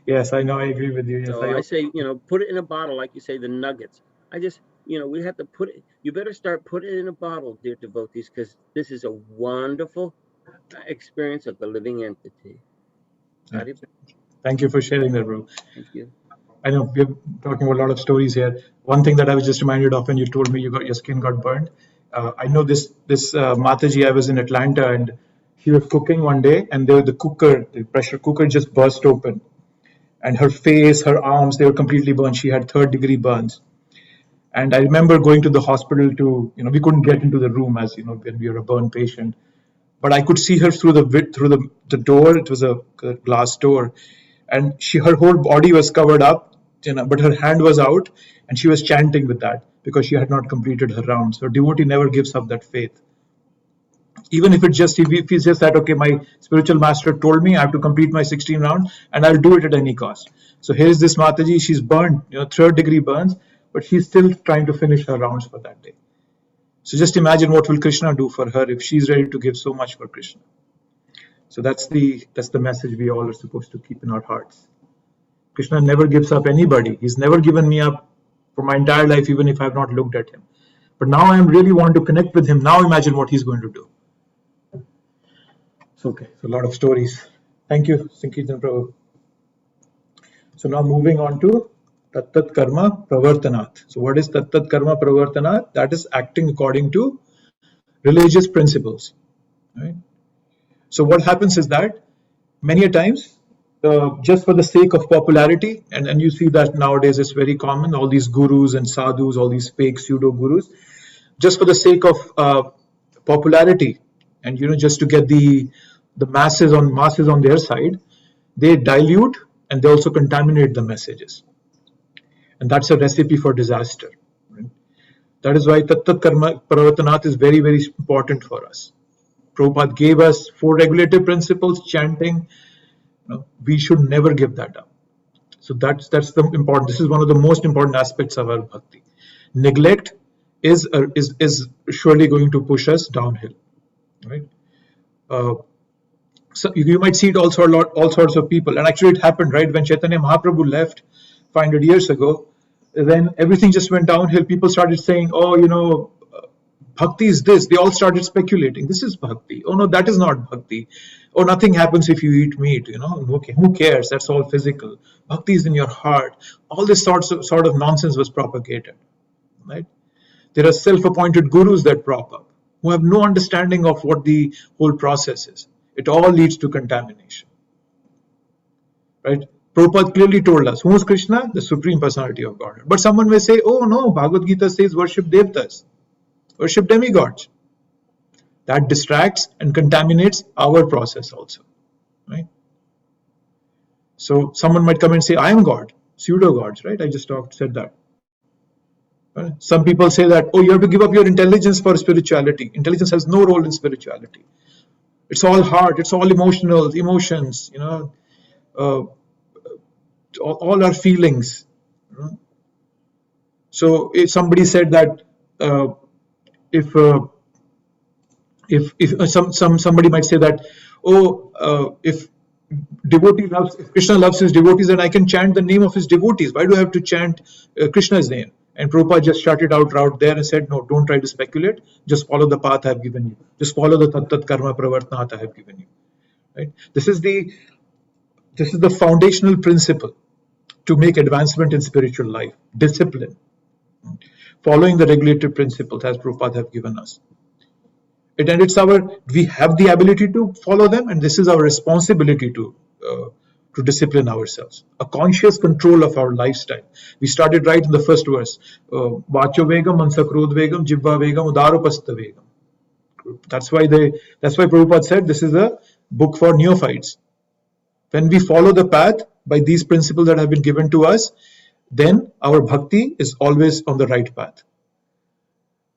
A: Yes, I know. I agree with you. Yes,
E: so I say, put it in a bottle, like you say, the nuggets. I just, we have to put it. You better start putting it in a bottle, dear devotees, because this is a wonderful experience of the living entity.
A: Yeah. Thank you for sharing that, bro.
E: Thank you.
A: I know we're talking about a lot of stories here. One thing that I was just reminded of when you told me your skin got burned. I know this Mataji. I was in Atlanta and she was cooking one day, and the pressure cooker just burst open, and her face, her arms, they were completely burned. She had 3rd-degree burns. And I remember going to the hospital to, we couldn't get into the room as, when we were a burn patient. But I could see her through the door. It was a glass door. And her whole body was covered up, but her hand was out. And she was chanting with that because she had not completed her round. So devotee never gives up that faith. Even if it's just that, okay, my spiritual master told me I have to complete my 16 round and I'll do it at any cost. So here's this Mataji, she's burned, 3rd-degree burns, but she's still trying to finish her rounds for that day. So just imagine what will Krishna do for her if she's ready to give so much for Krishna. So that's the message we all are supposed to keep in our hearts. Krishna never gives up anybody. He's never given me up for my entire life, even if I have not looked at him. But now I really want to connect with him. Now imagine what he's going to do. Okay, so a lot of stories. Thank you, Sankirtan Prabhu. So now moving on to Tattat Karma Pravartanat. So what is Tattat Karma Pravartanat? That is acting according to religious principles. Right? So what happens is that many a times, just for the sake of popularity, and you see that nowadays it's very common, all these gurus and sadhus, all these fake pseudo gurus, just for the sake of popularity, and just to get the masses on their side, they dilute and they also contaminate the messages, and that's a recipe for disaster. Right? That is why Tattat Karma Pravartanat is very, very important for us. Prabhupada gave us 4 regulative principles, chanting. We should never give that up. So that's the important. This is one of the most important aspects of our bhakti. Neglect is surely going to push us downhill. Right? So you might see it also all sorts of people, and actually it happened right when Chaitanya Mahaprabhu left 500 years ago. then everything just went downhill. People started saying, oh, bhakti is this. They all started speculating. This is bhakti. Oh no, that is not bhakti. Oh, nothing happens if you eat meat. Okay, who cares? That's all physical. Bhakti is in your heart. All this sort of nonsense was propagated, right? There are self-appointed gurus that prop up who have no understanding of what the whole process is. It all leads to contamination, right? Prabhupada clearly told us, who is Krishna? The Supreme Personality of Godhead. But someone may say, oh no, Bhagavad Gita says worship devtas, worship demigods. That distracts and contaminates our process also, right? So someone might come and say, I am God, pseudo-gods, right? I just said that. Right? Some people say that, oh, you have to give up your intelligence for spirituality. Intelligence has no role in spirituality. It's all heart, it's all emotions, all our feelings. So if somebody said that if somebody might say that, if Krishna loves his devotees, then I can chant the name of his devotees. Why do I have to chant Krishna's name? And Prabhupada just shut it out there and said, no, don't try to speculate. Just follow the path I have given you. Just follow the tat karma pravartanat I have given you. Right? This is the foundational principle to make advancement in spiritual life. Discipline. Following the regulative principles as Prabhupada have given us. We have the ability to follow them, and this is our responsibility to discipline ourselves. A conscious control of our lifestyle. We started right in the first verse. Vacho vegam, mansakrod vegam, jibba vegam, udaropasta vegam. That's why Prabhupada said this is a book for neophytes. When we follow the path by these principles that have been given to us, then our bhakti is always on the right path.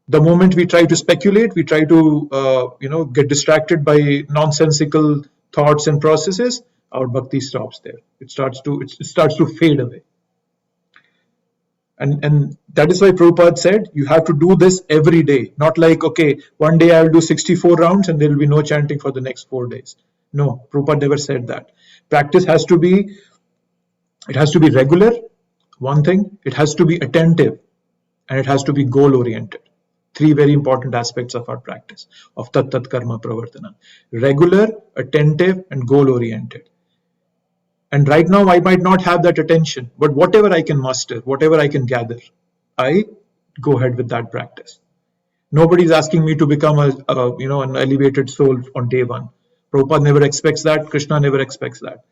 A: The moment we try to speculate, we try to get distracted by nonsensical thoughts and processes, our bhakti stops there. It starts to fade away. And that is why Prabhupada said you have to do this every day. Not like, okay, one day I will do 64 rounds and there will be no chanting for the next 4 days. No, Prabhupada never said that. Practice has to be regular, one thing. It has to be attentive, and it has to be goal-oriented. 3 very important aspects of our practice of tat karma pravartana: regular, attentive, and goal-oriented. And right now I might not have that attention, but whatever I can muster, whatever I can gather, I go ahead with that practice. Nobody is asking me to become an elevated soul on day one. Prabhupada never expects that. Krishna never expects that.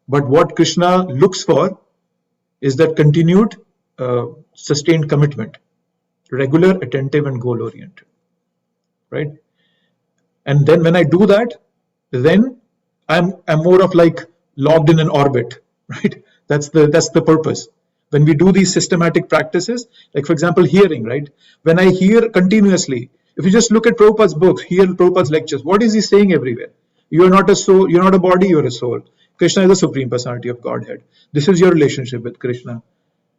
A: But what Krishna looks for is that continued, sustained commitment, regular, attentive, and goal-oriented, right? And then when I do that, then I'm more of like logged in an orbit, right? That's the purpose. When we do these systematic practices, like for example, hearing, right? When I hear continuously, if you just look at Prabhupada's books, hear Prabhupada's lectures, what is he saying everywhere? You are not a soul, you're not a body, you're a soul. Krishna is the Supreme Personality of Godhead. This is your relationship with Krishna.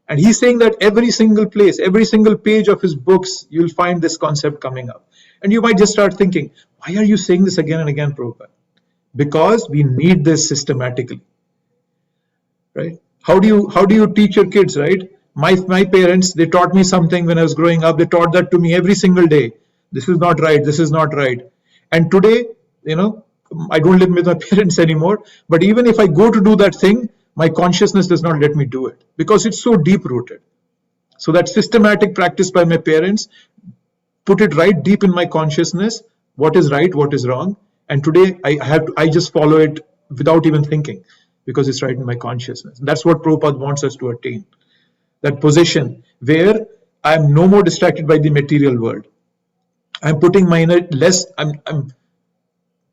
A: And he's saying that every single place, every single page of his books, you'll find this concept coming up. And you might just start thinking, why are you saying this again and again, Prabhupada? Because we need this systematically, right? How do you teach your kids, right? My parents, they taught me something when I was growing up. They taught that to me every single day. This is not right. This is not right. And today, I don't live with my parents anymore. But even if I go to do that thing, my consciousness does not let me do it because it's so deep rooted. So that systematic practice by my parents put it right deep in my consciousness. What is right? What is wrong? And today I just follow it without even thinking because it's right in my consciousness. And that's what Prabhupada wants us to attain. That position where I'm no more distracted by the material world. I'm putting I'm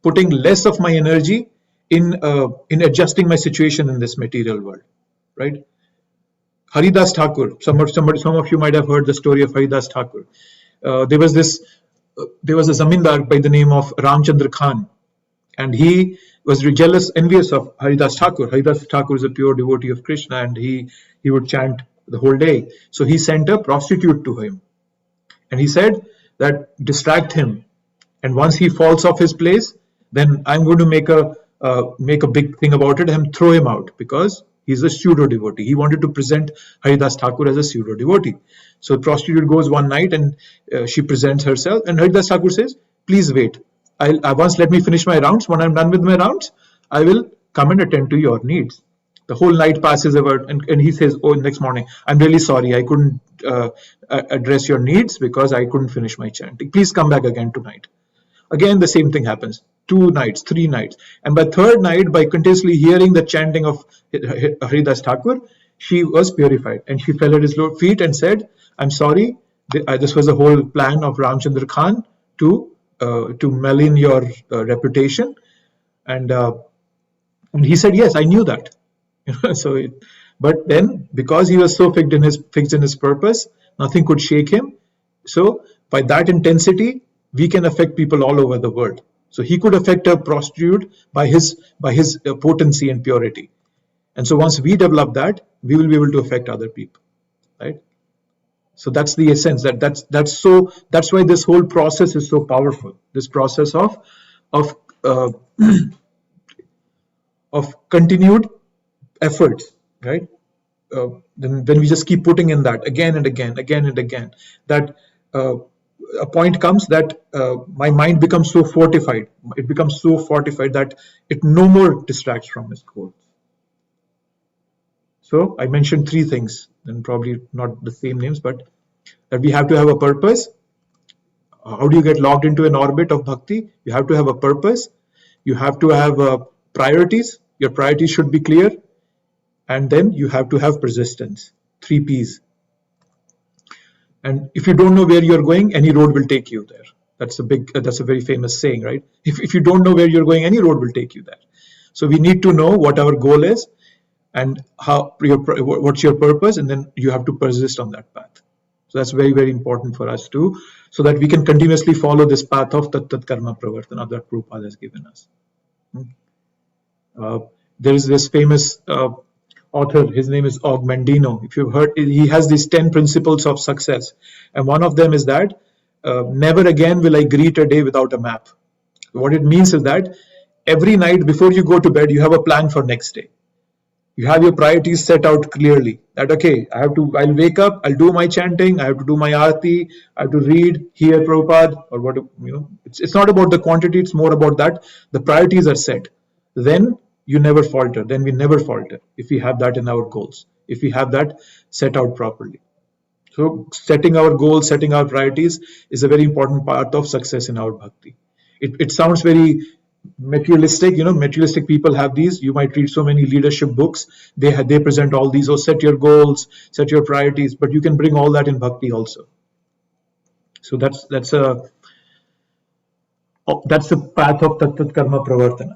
A: putting less of my energy in adjusting my situation in this material world, right? Haridas Thakur. Some of you might have heard the story of Haridas Thakur. There was a zamindar by the name of Ramchandra Khan, and he was jealous, envious of Haridas Thakur. Haridas Thakur is a pure devotee of Krishna, and he would chant the whole day. So he sent a prostitute to him, and he said that distract him, and once he falls off his place, then I'm going to make a big thing about it and throw him out because He's a pseudo devotee. He wanted to present Haridas Thakur as a pseudo devotee. So the prostitute goes one night and she presents herself, and Haridas Thakur says, please wait. Once let me finish my rounds. When I'm done with my rounds, I will come and attend to your needs. The whole night passes over, and he says, oh, next morning, I'm really sorry, I couldn't address your needs because I couldn't finish my chanting. Please come back again tonight. Again, the same thing happens. 2 nights, 3 nights. And by third night, by continuously hearing the chanting of Haridas Thakur, she was purified. And she fell at his feet and said, I'm sorry, this was the whole plan of Ramchandra Khan to malign your reputation. And he said, yes, I knew that. But then, because he was so fixed in his purpose, nothing could shake him. So by that intensity, we can affect people all over the world. So he could affect a prostitute by his potency and purity. And so once we develop that, we will be able to affect other people, right? So that's the essence. That's why this whole process is so powerful. This process of continued efforts, right? Then we just keep putting in that again and again, that a point comes that my mind becomes so fortified. It becomes so fortified that it no more distracts from its goals. So I mentioned 3 things, and probably not the same names, but that we have to have a purpose. How do you get logged into an orbit of bhakti? You have to have a purpose. You have to have priorities. Your priorities should be clear. And then you have to have persistence. 3 P's. And if you don't know where you're going, any road will take you there. That's a very famous saying, right? If you don't know where you're going, any road will take you there. So we need to know what our goal is and what's your purpose, and then you have to persist on that path. So that's very, very important for us too, so that we can continuously follow this path of Tat Karma Pravartana that Prabhupada has given us. There is this famous author, his name is Og Mandino. If you've heard, he has these 10 principles of success. And one of them is that never again will I greet a day without a map. What it means is that every night before you go to bed, you have a plan for next day. You have your priorities set out clearly. That, okay, I'll wake up, I'll do my chanting, I have to do my arati, I have to read, hear Prabhupada, or what, it's not about the quantity, it's more about that. The priorities are set. Then you never falter. Then we never falter if we have that in our goals, if we have that set out properly. So setting our goals, setting our priorities is a very important part of success in our bhakti. It sounds very materialistic, materialistic people have these. You might read so many leadership books. They present all these, set your goals, set your priorities, but you can bring all that in bhakti also. So that's the path of Tat Karma Pravartana.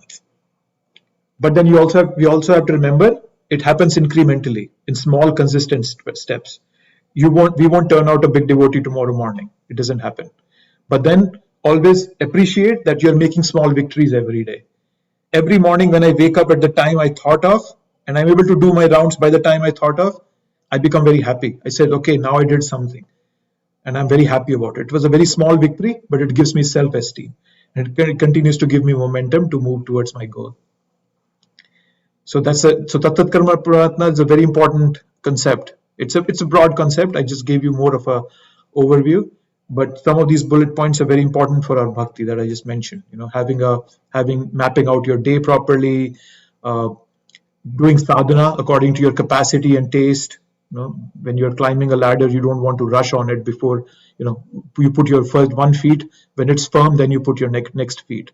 A: But then we also have to remember it happens incrementally, in small, consistent steps. We won't turn out a big devotee tomorrow morning. It doesn't happen. But then always appreciate that you're making small victories every day. Every morning when I wake up at the time I thought of, and I'm able to do my rounds by the time I thought of, I become very happy. I said, okay, now I did something. And I'm very happy about it. It was a very small victory, but it gives me self-esteem. And it continues to give me momentum to move towards my goal. So Tat Karma Pravartana is a very important concept. It's a broad concept. I just gave you more of a overview, but some of these bullet points are very important for our bhakti that I just mentioned. Mapping out your day properly, doing sadhana according to your capacity and taste. When you're climbing a ladder, you don't want to rush on it before you put your first 1 feet. When it's firm, then you put your next feet.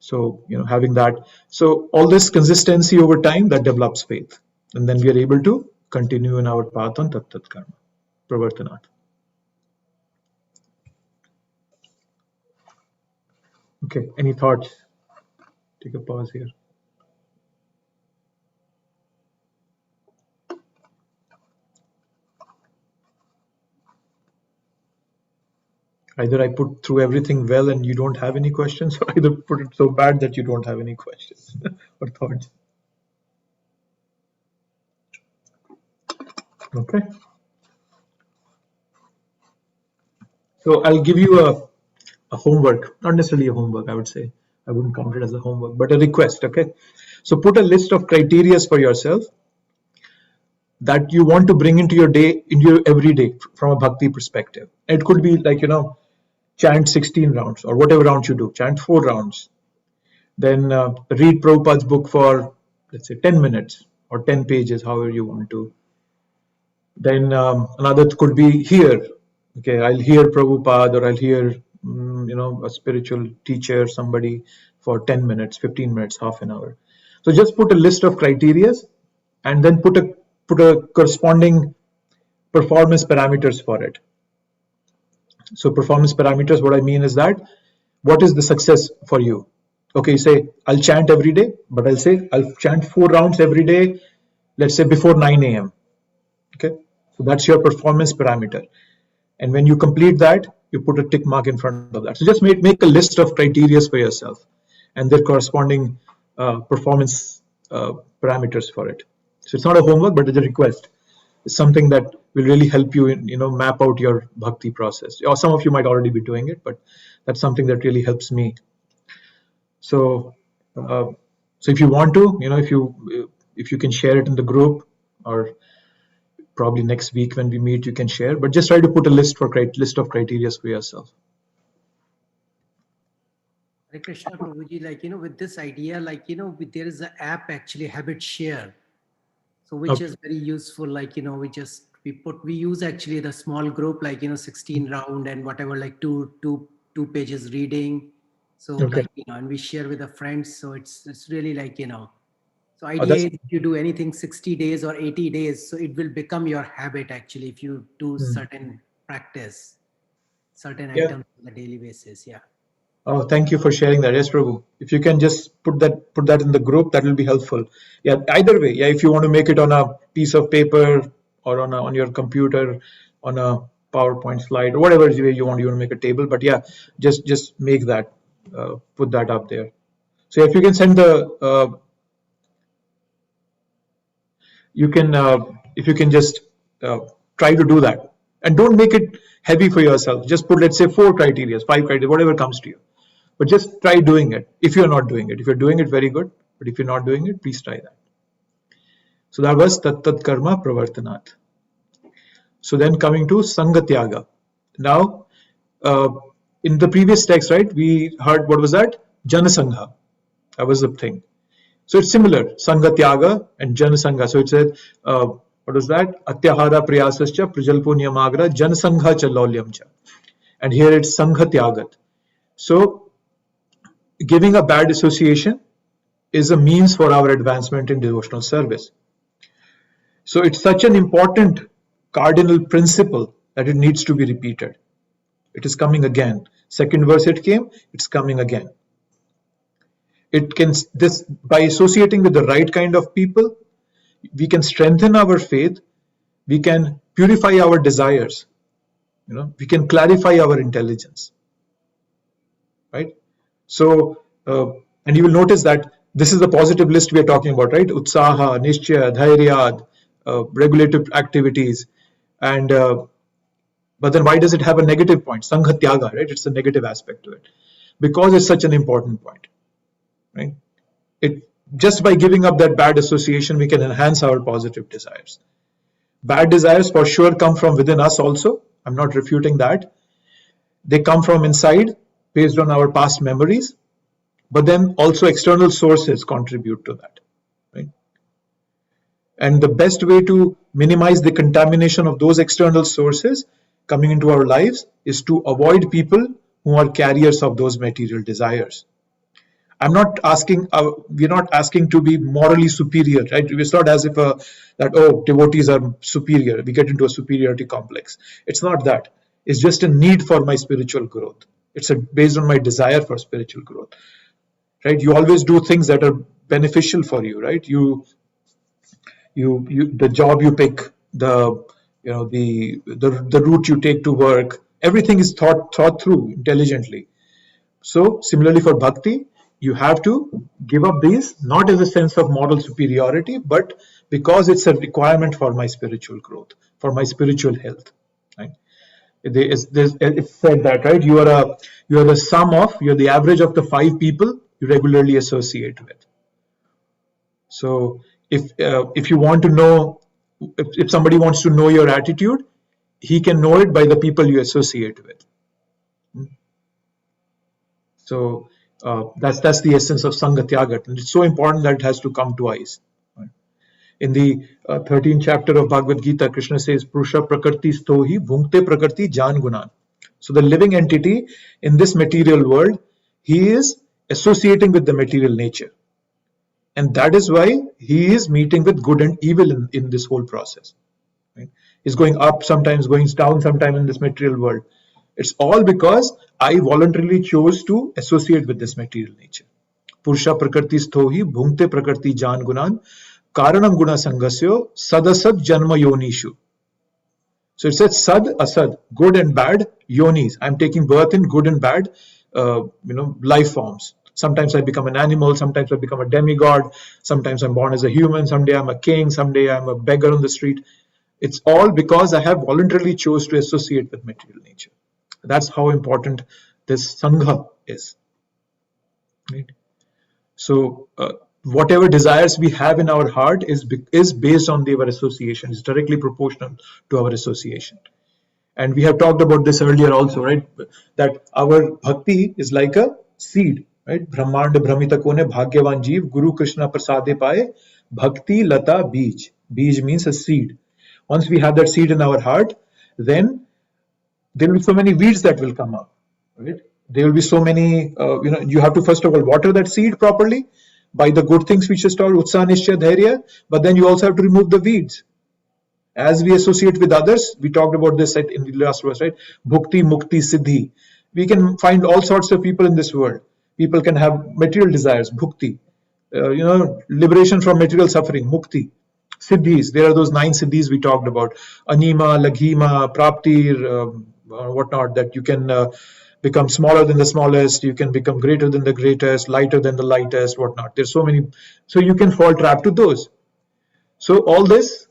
A: So, having that. So all this consistency over time, that develops faith. And then we are able to continue in our path on Tat Karma Pravartana. Okay, any thoughts? Take a pause here. Either I put through everything well and you don't have any questions, or either put it so bad that you don't have any questions or thoughts. Okay. So I'll give you a homework, not necessarily a homework, I would say. I wouldn't count it as a homework, but a request, okay? So put a list of criteria for yourself that you want to bring into your day, into your everyday from a bhakti perspective. It could be like, chant 16 rounds or whatever rounds you do, chant 4 rounds. Then read Prabhupada's book for, let's say, 10 minutes or 10 pages, however you want to. Then another could be here. Okay, I'll hear Prabhupada, or I'll hear, a spiritual teacher, somebody for 10 minutes, 15 minutes, half an hour. So just put a list of criteria and then put a corresponding performance parameters for it. So performance parameters, what I mean is that, what is the success for you? Okay, you say, I'll chant every day, but I'll say, I'll chant 4 rounds every day, let's say before 9 a.m. Okay, so that's your performance parameter. And when you complete that, you put a tick mark in front of that. So just make a list of criteria for yourself and their corresponding performance parameters for it. So it's not a homework, but it's a request. It's something that will really help you map out your bhakti process. Or some of you might already be doing it, but that's something that really helps me. So if you want to, if you can share it in the group, or probably next week when we meet, you can share, but just try to put a list of criteria for yourself.
F: Hare Krishna, Prabhuji, with this idea, there is an app actually, Habit Share. So which is very useful, we use actually the small group, 16 round and whatever, two pages reading. So and we share with the friends. So it's really so idea is if you do anything 60 days or 80 days, so it will become your habit actually, if you do certain practice, certain items on a daily basis. Yeah.
A: Oh, thank you for sharing that. Yes, Prabhu. If you can just put that in the group, that will be helpful. Yeah, either way. Yeah, if you want to make it on a piece of paper or on your computer, on a PowerPoint slide, or whatever way you want to make a table. But yeah, just make that, put that up there. So if you can send if you can just try to do that, and don't make it heavy for yourself. Just put, let's say, 4 criteria, 5 criteria, whatever comes to you. But just try doing it. If you're not doing it, if you're doing it, very good. But if you're not doing it, please try that. So that was tat karma pravartanat. So then coming to sangatyaga. Now, in the previous text, right, we heard, what was that? Janasangha. That was the thing. So it's similar, sangatyaga and janasangha. So it said, what was that? Atyahara priyasascha prajalpo niyamagra janasangha cha laulyam cha. And here it's sanghatyagat. So giving a bad association is a means for our advancement in devotional service. So it's such an important cardinal principle that it needs to be repeated. It is coming again. Second verse it came, it's coming again. By associating with the right kind of people, we can strengthen our faith, we can purify our desires, we can clarify our intelligence, right? So, and you will notice that this is the positive list we are talking about, right? Utsaha, Nishchaya, Dhairyad, regulative activities, and but then why does it have a negative point? Sanghatyaga, right? It's a negative aspect to it, because it's such an important point, right? Just by giving up that bad association, we can enhance our positive desires. Bad desires for sure come from within us also. I'm not refuting that. They come from inside based on our past memories, but then also external sources contribute to that, right? And the best way to minimize the contamination of those external sources coming into our lives is to avoid people who are carriers of those material desires. I'm not asking, we're not asking to be morally superior, right? It's not as if devotees are superior. We get into a superiority complex. It's not that. It's just a need for my spiritual growth. It's based on my desire for spiritual growth, right? You always do things that are beneficial for you, right? The job you pick, the route you take to work, everything is thought through intelligently. So similarly for bhakti, you have to give up these, not as a sense of moral superiority, but because it's a requirement for my spiritual growth, for my spiritual health, right? It's said that, right? You're the average of the 5 people you regularly associate with. So if you want to know if somebody wants to know your attitude, he can know it by the people you associate with. So that's the essence of Sangha Tyaga. And it's so important that it has to come twice. In the 13th chapter of Bhagavad Gita, Krishna says, Purusha Prakrti Stohi Bhunkte Prakrti Jan Gunan. So the living entity in this material world, he is associating with the material nature. And that is why he is meeting with good and evil in this whole process. Right? He's going up, sometimes going down, sometimes in this material world. It's all because I voluntarily chose to associate with this material nature. Purusha Prakrti Stohi Bhunkte Prakrti Jan Gunan Karanam Guna Sangasyo Sadasad Janma Yonishu. So it says sad, asad, good and bad yonis. I'm taking birth in good and bad, life forms. Sometimes I become an animal, sometimes I become a demigod, sometimes I'm born as a human, someday I'm a king, someday I'm a beggar on the street. It's all because I have voluntarily chose to associate with material nature. That's how important this Sangha is. Right? So whatever desires we have in our heart is based on our association, is directly proportional to our association. And we have talked about this earlier also, right? That our bhakti is like a seed, right? Brahmanda Brahmita Kone Bhagyavan Jeev Guru Krishna Prasade Paye Bhakti Lata Bij. Bij means a seed. Once we have that seed in our heart, then there will be so many weeds that will come up, right? There will be so many, you have to first of all water that seed properly by the good things which is called Utsaha Nishcha Dhairya, but then you also have to remove the weeds. As we associate with others, we talked about this in the last verse, right? Bhukti, Mukti, Siddhi. We can find all sorts of people in this world. People can have material desires, Bhukti, liberation from material suffering, Mukti. Siddhis, there are those 9 siddhis we talked about, Anima, Laghima, Praptir, whatnot, that you can become smaller than the smallest, you can become greater than the greatest, lighter than the lightest, whatnot. There's so many, so you can fall trap to those. So all this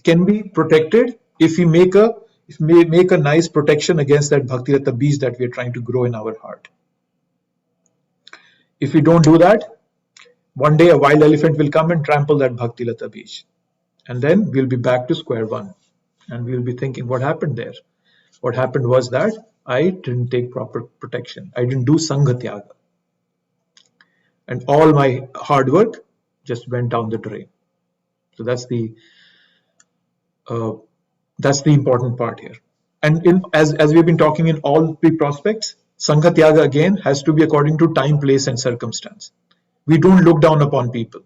A: can be protected if we make a nice protection against that Bhakti Ratta Bij that we are trying to grow in our heart. If we don't do that, one day a wild elephant will come and trample that Bhakti Lata Bij. And then we'll be back to square one. And we'll be thinking, what happened there? What happened was that I didn't take proper protection. I didn't do Sangha Tyaga. And all my hard work just went down the drain. So that's the important part here. And as we've been talking in all 3 prospects, Sangha Tyaga again has to be according to time, place, and circumstance. We don't look down upon people,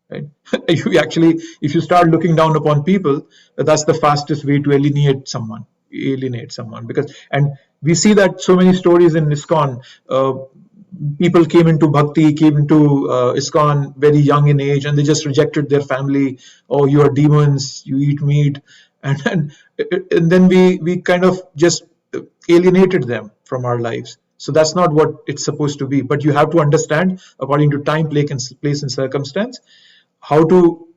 A: right? If you start looking down upon people, that's the fastest way to alienate someone, because, and we see that so many stories in ISKCON. People came into Bhakti, came into ISKCON very young in age, and they just rejected their family. Oh, you are demons, you eat meat, and then we kind of just alienated them from our lives. So that's not what it's supposed to be. But you have to understand, according to time, place, and circumstance, how to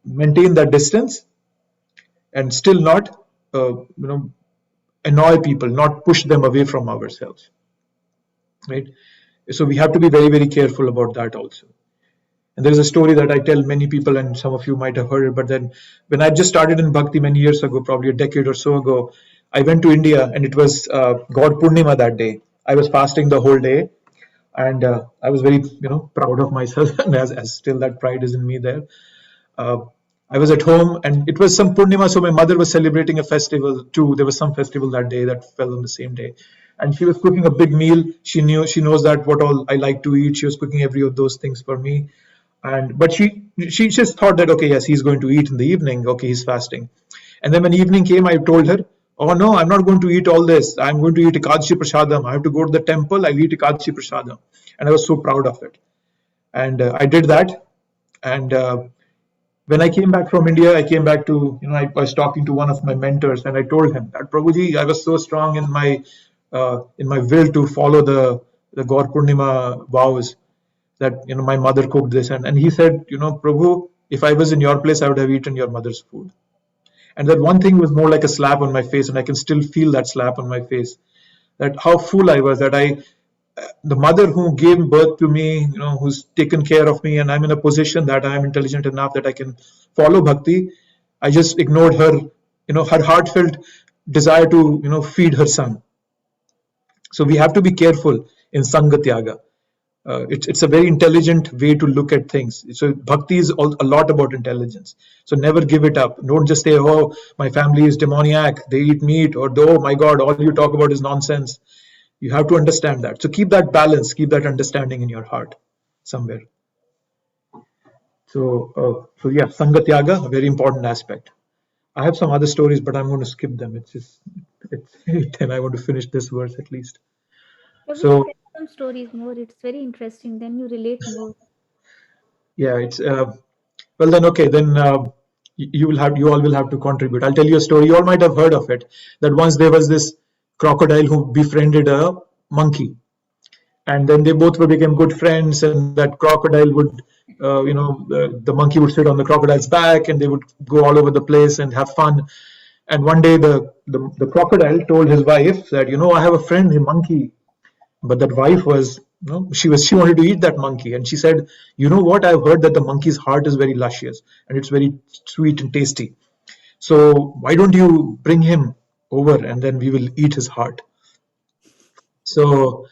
A: maintain that distance and still not annoy people, not push them away from ourselves. Right? So we have to be very, very careful about that also. And there's a story that I tell many people, and some of you might have heard it, but then when I just started in Bhakti many years ago, probably a decade or so ago, I went to India, and it was God Purnima that day. I was fasting the whole day, and I was very proud of myself, and as still that pride is in me there. I was at home, and it was some Purnima, so my mother was celebrating a festival too. There was some festival that day that fell on the same day, and she was cooking a big meal. She knows that what all I like to eat. She was cooking every of those things for me, but she just thought that, okay, yes, he's going to eat in the evening. Okay, he's fasting. And then when evening came, I told her, oh no, I'm not going to eat all this. I'm going to eat Ekadashi Prasadam. I have to go to the temple. I'll eat Ekadashi Prasadam. And I was so proud of it. And I did that. And when I came back from India, I came back to, I was talking to one of my mentors, and I told him that, Prabhuji, I was so strong in my will to follow the Gaur Purnima vows that, my mother cooked this. And he said, Prabhu, if I was in your place, I would have eaten your mother's food. And that one thing was more like a slap on my face, and I can still feel that slap on my face, that how fool I was, that I the mother who gave birth to me, who's taken care of me, and I'm in a position that I'm intelligent enough that I can follow bhakti, I just ignored her, her heartfelt desire to, feed her son. So we have to be careful in Sangha Tyaga. It's a very intelligent way to look at things. So bhakti is a lot about intelligence. So never give it up. Don't just say, oh, my family is demoniac, they eat meat, or oh my God, all you talk about is nonsense. You have to understand that. So keep that balance, keep that understanding in your heart somewhere. So yeah, Sangha Tyaga, a very important aspect. I have some other stories, but I'm going to skip them. It's 10. I want to finish this verse at least.
B: Prabhu,
A: So
B: tell some stories more. It's very interesting. Then you relate more.
A: yeah, it's well then okay then you all will have to contribute. I'll tell you a story. You all might have heard of it. That once there was this crocodile who befriended a monkey, and then they both became good friends. And that crocodile would, the monkey would sit on the crocodile's back, and they would go all over the place and have fun. And one day the crocodile told his wife that, I have a friend, a monkey. But that wife was, she wanted to eat that monkey, and she said, you know what, I've heard that the monkey's heart is very luscious and it's very sweet and tasty. So why don't you bring him over and then we will eat his heart. So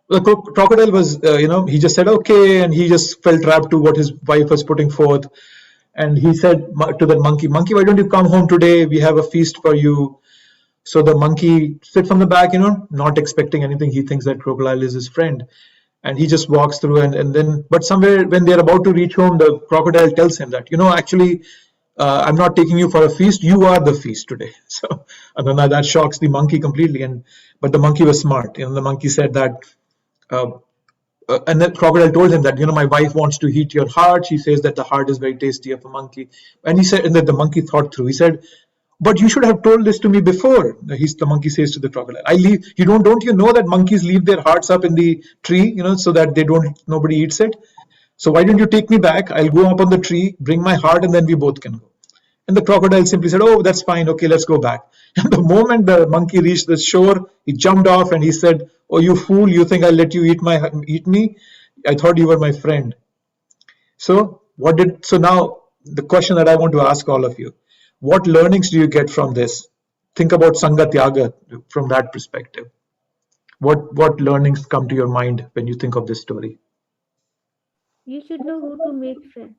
A: the crocodile was, he just said okay, and he just felt trapped to what his wife was putting forth. And he said to that monkey, why don't you come home today? We have a feast for you. So the monkey sits on the back, not expecting anything. He thinks that crocodile is his friend. And he just walks through, and then, but somewhere when they're about to reach home, the crocodile tells him that, actually, I'm not taking you for a feast. You are the feast today. So and then that shocks the monkey completely. But the monkey was smart. The monkey said that, and then crocodile told him that, my wife wants to eat your heart. She says that the heart is very tasty of a monkey. And he said, and then the monkey thought through. He said, but you should have told this to me before. The monkey says to the crocodile, I leave. Don't you know that monkeys leave their hearts up in the tree, so that nobody eats it. So why don't you take me back? I'll go up on the tree, bring my heart, and then we both can go. And the crocodile simply said, oh, that's fine. Okay, let's go back. And the moment the monkey reached the shore, he jumped off and he said, oh, you fool, you think I'll let you eat me? I thought you were my friend. So now the question that I want to ask all of you, what learnings do you get from this? Think about Sangha Tyaga from that perspective. What learnings come to your mind when you think of this story?
B: You should know who to make friends.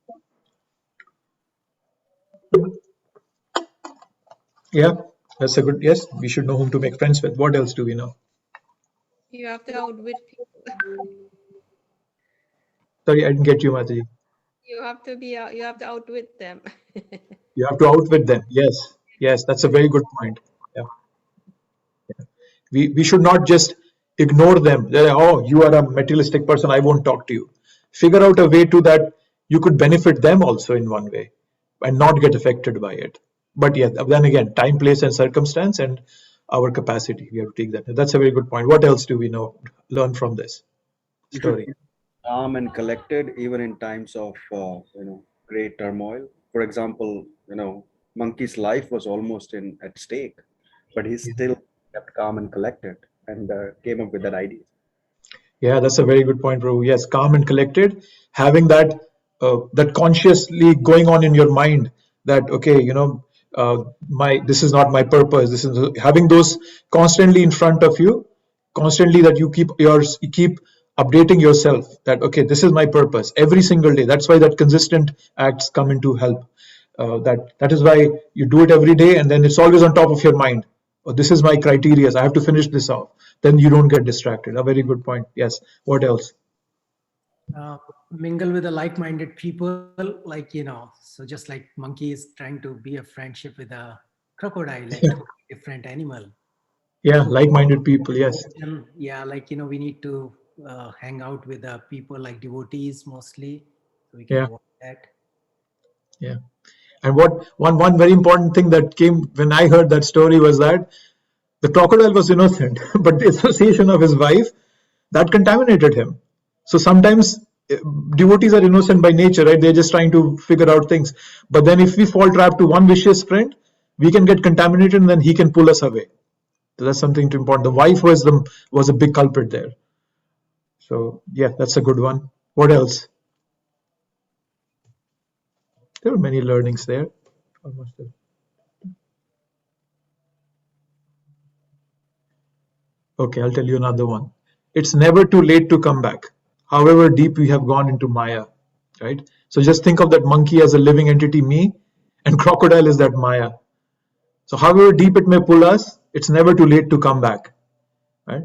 A: Yeah, that's a good, yes, we should know whom to make friends with. What else do we know?
D: You have to outwit people.
A: Sorry, I didn't get you, Mataji.
D: You have to outwit them.
A: You have to outwit them. Yes, that's a very good point. Yeah. We should not just ignore them. Oh, you are a materialistic person, I won't talk to you. Figure out a way to that you could benefit them also in one way and not get affected by it. But yeah, then again, time, place, and circumstance, and our capacity. We have to take that. That's a very good point. What else do we learn from this story?
C: Calm and collected even in times of great turmoil. For example, monkey's life was almost at stake, but he still kept calm and collected and came up with that idea.
A: Yeah, that's a very good point, Prabhu. Yes, calm and collected, having that consciously going on in your mind that, okay, this is not my purpose. This is having those constantly in front of you, constantly that you keep updating yourself that, okay, this is my purpose every single day. That's why that consistent acts come into help. That is why you do it every day, and then it's always on top of your mind. Oh, this is my criteria. I have to finish this off. Then you don't get distracted. A very good point. Yes. What else?
F: Mingle with the like-minded people, so just like monkey is trying to be a friendship with a crocodile, like different animal.
A: Yeah, like-minded people. Yes.
F: And yeah, we need to hang out with people like devotees mostly, so we can watch that.
A: Yeah. And one very important thing that came when I heard that story was that the crocodile was innocent, but the association of his wife, that contaminated him. So sometimes devotees are innocent by nature, right? They're just trying to figure out things. But then if we fall trap to one vicious friend, we can get contaminated, and then he can pull us away. So that's something important. The wife was a big culprit there. So yeah, that's a good one. What else? There are many learnings there. Almost there. Okay, I'll tell you another one. It's never too late to come back, however deep we have gone into Maya, right? So just think of that monkey as a living entity, me, and crocodile is that Maya. So however deep it may pull us, it's never too late to come back, right?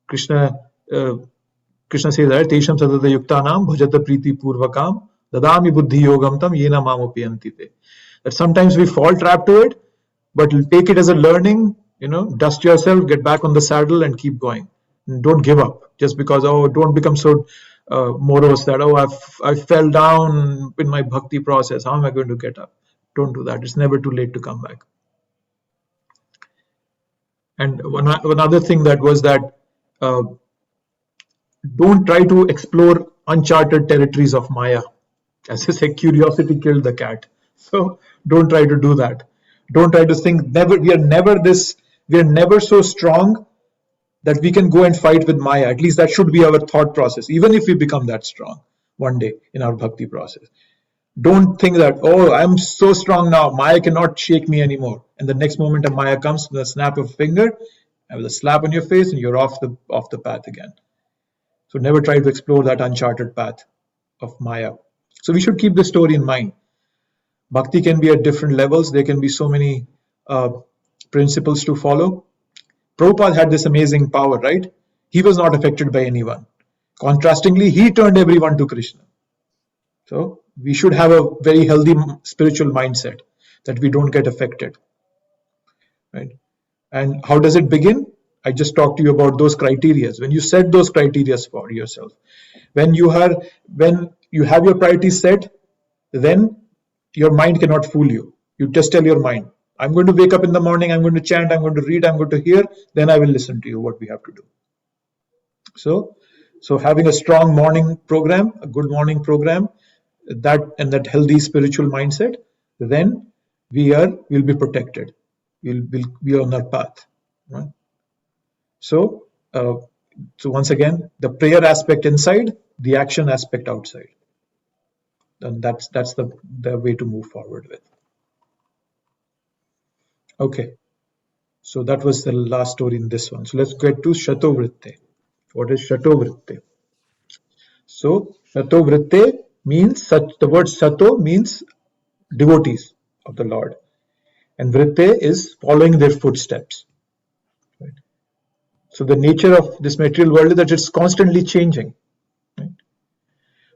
A: Krishna uh, Krishna says that Tesham sadata yuktanam bhajata priti purvakam dadami buddhi yogam tam yena mamopiyanti te. That sometimes we fall trap to it, but take it as a learning, dust yourself, get back on the saddle and keep going. And don't give up just because, don't become so morose that, I fell down in my bhakti process. How am I going to get up? Don't do that. It's never too late to come back. And one other thing that was that don't try to explore uncharted territories of Maya. As I say, curiosity killed the cat. So don't try to do that. Don't try to think we are never so strong that we can go and fight with Maya. At least that should be our thought process, even if we become that strong one day in our bhakti process. Don't think that, I'm so strong now, Maya cannot shake me anymore. And the next moment a Maya comes with a snap of a finger and with a slap on your face and you're off the path again. So never try to explore that uncharted path of Maya. So we should keep this story in mind. Bhakti can be at different levels. There can be so many principles to follow. Prabhupada had this amazing power, right? He was not affected by anyone. Contrastingly, he turned everyone to Krishna. So we should have a very healthy spiritual mindset that we don't get affected, right? And how does it begin? I just talked to you about those criteria. When you set those criteria for yourself, when you have your priorities set, then your mind cannot fool you. You just tell your mind, I'm going to wake up in the morning, I'm going to chant, I'm going to read, I'm going to hear, then I will listen to you what we have to do. So having a strong morning program, a good morning program, that healthy spiritual mindset, then we'll be protected. We'll be on our path. Right? So once again, the prayer aspect inside, the action aspect outside. And that's the way to move forward with. Okay. So that was the last story in this one. So let's get to Shatovritte. What is Shatovritte? So Shatovritte means, the word Sato means devotees of the Lord. And Vritte is following their footsteps. Right? So the nature of this material world is that it's constantly changing. Right?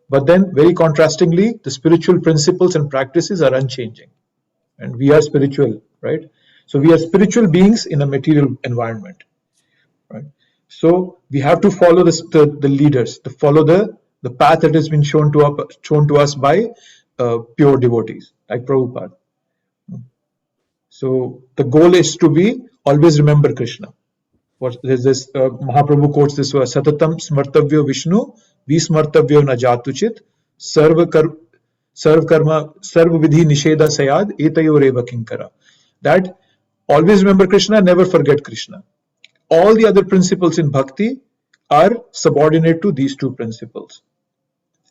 A: But then very contrastingly, the spiritual principles and practices are unchanging. And we are spiritual, right? So we are spiritual beings in a material environment. Right? So we have to follow the leaders, to follow the path that has been shown to us by pure devotees, like Prabhupada. So the goal is to be always remember Krishna. There's this Mahaprabhu quotes this verse: Satatam smartavyo Vishnu, vismartavyo na jatuchit, sarva karma sarva vidhi nisheda sayad etayoreva kinkara. That always remember Krishna, never forget Krishna. All the other principles in bhakti are subordinate to these two principles.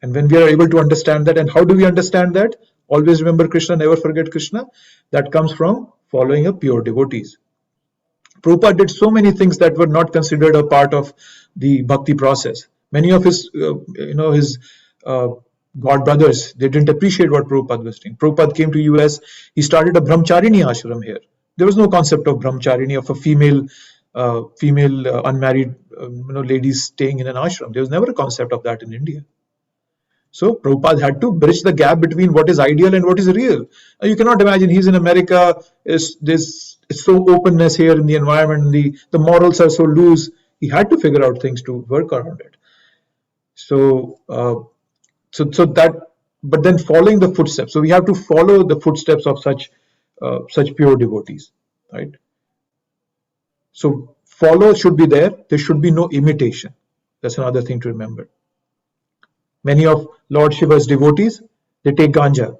A: And when we are able to understand that, and how do we understand that? Always remember Krishna, never forget Krishna. That comes from following a pure devotees. Prabhupada did so many things that were not considered a part of the bhakti process. Many of his God brothers, they didn't appreciate what Prabhupada was doing. Prabhupada came to US, he started a brahmacharini ashram here. There was no concept of brahmacharini, of a female unmarried ladies staying in an ashram. There was never a concept of that in India. So Prabhupada had to bridge the gap between what is ideal and what is real. You cannot imagine, he's in America, it's so openness here in the environment, the morals are so loose. He had to figure out things to work around it. But then following the footsteps. So we have to follow the footsteps of such pure devotees, right? So follow should be there. There should be no imitation. That's another thing to remember. Many of Lord Shiva's devotees, they take ganja.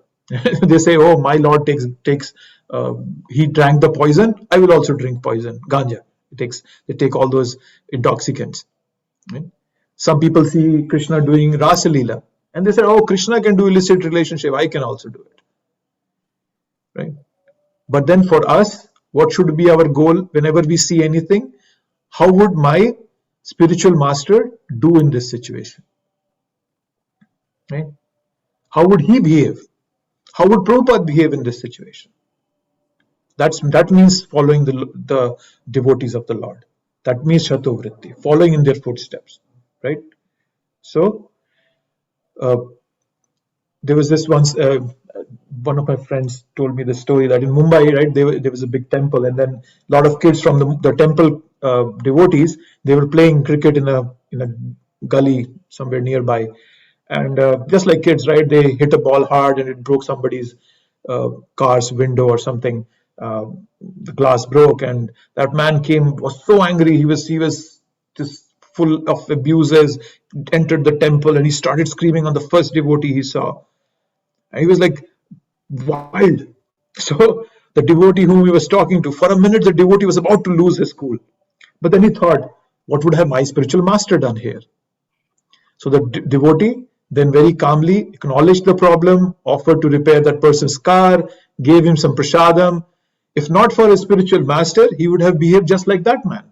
A: They say, oh, my Lord takes he drank the poison, I will also drink poison, ganja. They take all those intoxicants. Right? Some people see Krishna doing Rasa Leela, and they say, oh, Krishna can do illicit relationship, I can also do it. Right? But then for us, what should be our goal whenever we see anything? How would my spiritual master do in this situation? Right? How would he behave? How would Prabhupada behave in this situation? That means following the devotees of the Lord. That means Shatovritti, following in their footsteps. Right? So, there was this once, one of my friends told me the story that in Mumbai, right, there was a big temple, and then a lot of kids from the temple devotees, they were playing cricket in a gully somewhere nearby, and just like kids, right, they hit a ball hard and it broke somebody's car's window or something. The glass broke, and that man was so angry. He was just full of abuses. Entered the temple and he started screaming on the first devotee he saw. And he was like wild. So the devotee whom he was talking to, for a minute, the devotee was about to lose his cool. But then he thought, what would have my spiritual master done here? So the devotee then very calmly acknowledged the problem, offered to repair that person's car, gave him some prasadam. If not for his spiritual master, he would have behaved just like that man.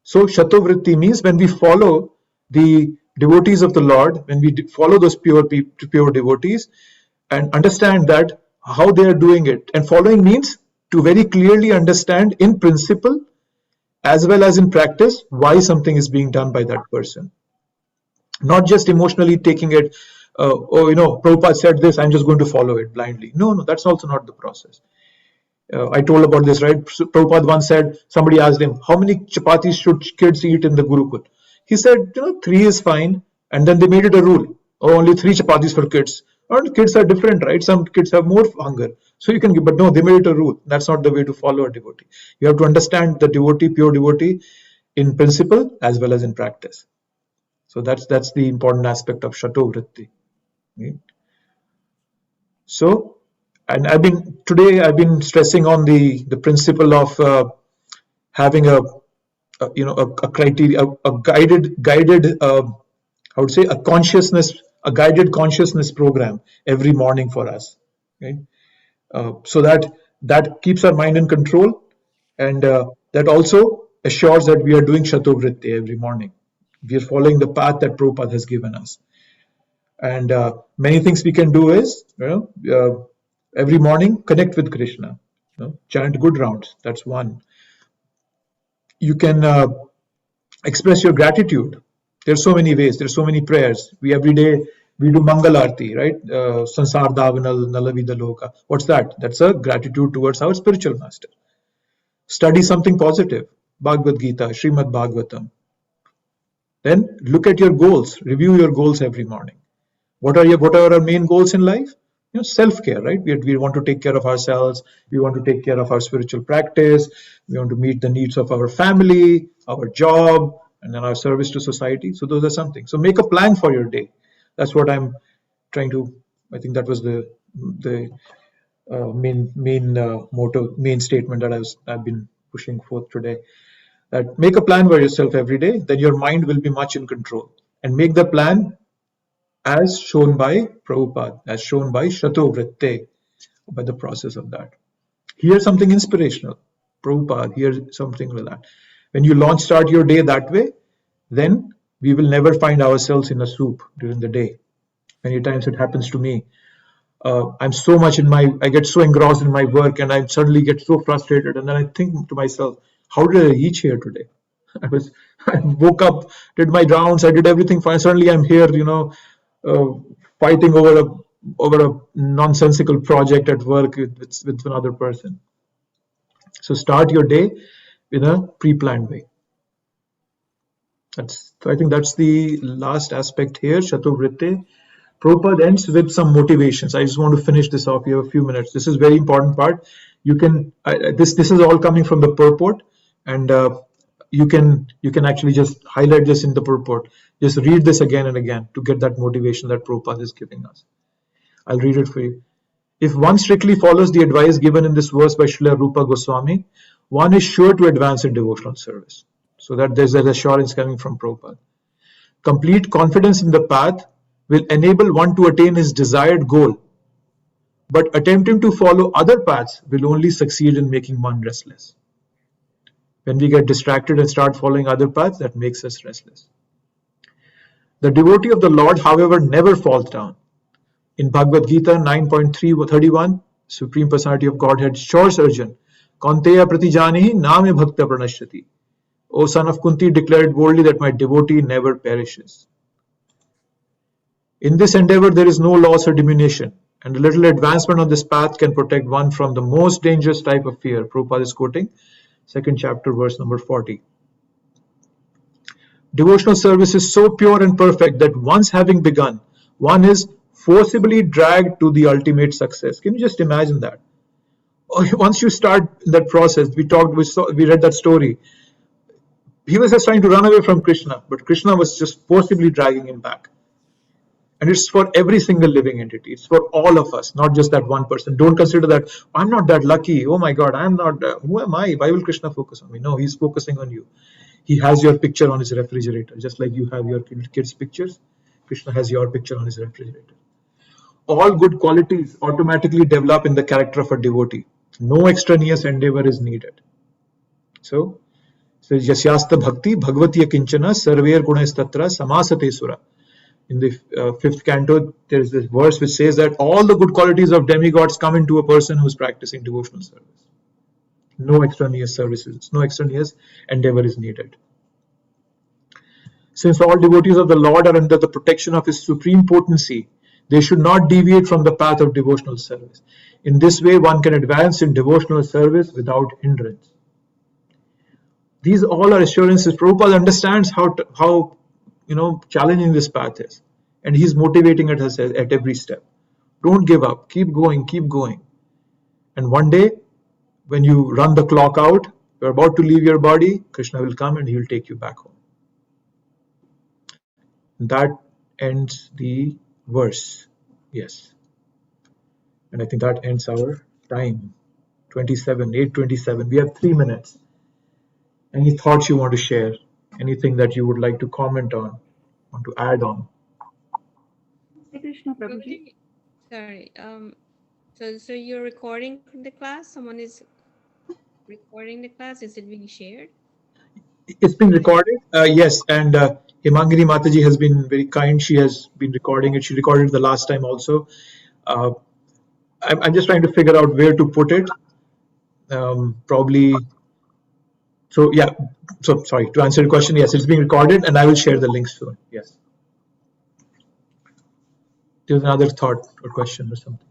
A: So Shatovritti means when we follow the devotees of the Lord, when we follow those pure devotees and understand that how they are doing it. And following means to very clearly understand in principle as well as in practice why something is being done by that person. Not just emotionally taking it, Prabhupada said this, I'm just going to follow it blindly. No, that's also not the process. I told about this, right? Prabhupada once said, somebody asked him, how many chapatis should kids eat in the Gurukul? He said, 3 is fine. And then they made it a rule. Oh, only 3 chapatis for kids. And kids are different, right? Some kids have more hunger. So you can give, but no, they made it a rule. That's not the way to follow a devotee. You have to understand the devotee, pure devotee, in principle as well as in practice. So that's the important aspect of Shatovritti. Right? So, and I've been stressing on the principle of having a criteria, a guided I would say a guided consciousness program every morning for us, okay? So that keeps our mind in control, and that also assures that we are doing Shatovritti every morning. We are following the path that Prabhupada has given us. And many things we can do is, every morning connect with Krishna, chant good rounds. That's one. You can express your gratitude. There's so many ways. There's so many prayers. Every day we do Mangal Arti, right? Sansar Davanal Nalavida Loka. What's that? That's a gratitude towards our spiritual master. Study something positive. Bhagavad Gita, Srimad Bhagavatam. Then look at your goals. Review your goals every morning. What are our main goals in life? Self-care, right? We want to take care of ourselves. We want to take care of our spiritual practice. We want to meet the needs of our family, our job, and then our service to society. So those are something. So make a plan for your day. That's what I'm trying to. I think that was the main statement that I've been pushing forth today. That make a plan for yourself every day. Then your mind will be much in control. And make the plan as shown by Prabhupada, as shown by Shatovritti, by the process of that. Hear something inspirational. Prabhupada, hear something like that. When you start your day that way, then we will never find ourselves in a soup during the day. Many times it happens to me. I'm so much I get so engrossed in my work, and I suddenly get so frustrated, and then I think to myself, how did I reach here today? I woke up, did my rounds, I did everything fine. Suddenly I'm here, fighting over a nonsensical project at work with another person. So start your day in a pre-planned way. I think that's the last aspect here, Shatovritti. Prabhupada ends with some motivations. I just want to finish this off. You have a few minutes. This is very important part. You can this is all coming from the purport, and you can actually just highlight this in the purport. Just read this again and again to get that motivation that Prabhupada is giving us. I'll read it for you. If one strictly follows the advice given in this verse by Srila Rupa Goswami, one is sure to advance in devotional service. So that there's that assurance coming from Prabhupada. Complete confidence in the path will enable one to attain his desired goal, but attempting to follow other paths will only succeed in making one restless. When we get distracted and start following other paths, that makes us restless. The devotee of the Lord, however, never falls down. In Bhagavad Gita 9.331, Supreme Personality of Godhead assures Arjun, Kaunteya pratijanihi name bhakta pranashyati. O son of Kunti, declared boldly that my devotee never perishes. In this endeavor, there is no loss or diminution, and a little advancement on this path can protect one from the most dangerous type of fear. Prabhupada is quoting 2nd chapter, verse number 40. Devotional service is so pure and perfect that once having begun, one is forcibly dragged to the ultimate success. Can you just imagine that? Once you start that process, we read that story. He was just trying to run away from Krishna, but Krishna was just forcibly dragging him back. And it's for every single living entity. It's for all of us, not just that one person. Don't consider that, I'm not that lucky. Oh my God, I'm not, who am I? Why will Krishna focus on me? No, he's focusing on you. He has your picture on his refrigerator, just like you have your kids' pictures. Krishna has your picture on his refrigerator. All good qualities automatically develop in the character of a devotee. No extraneous endeavor is needed. So Yasyasta Bhakti Bhagavati Kinchana Sarver Gunas Tatra Samasate Sura. In the 5th canto, there is this verse which says that all the good qualities of demigods come into a person who is practicing devotional service. No extraneous services, no extraneous endeavor is needed. Since all devotees of the Lord are under the protection of His supreme potency, they should not deviate from the path of devotional service. In this way, one can advance in devotional service without hindrance. These all are assurances. Prabhupada understands how challenging this path is, and he's motivating us at every step. Don't give up. Keep going. Keep going. And one day, when you run the clock out, you're about to leave your body, Krishna will come and he will take you back home. That ends the verse. Yes. And I think that ends our time. 8:27. We have 3 minutes. Any thoughts you want to share? Anything that you would like to comment on, want to add on?
G: Hare Krishna, Prabhuji.
D: Sorry. So you're recording the class? Someone is recording the class? Is it being shared?
A: It's been recorded, yes, and Himangini Mataji has been very kind. She has been recording it. She recorded it the last time also. I'm just trying to figure out where to put it. Probably. So yeah. So sorry, to answer your question, yes, it's being recorded, and I will share the links soon. Yes. There's another thought or question or something.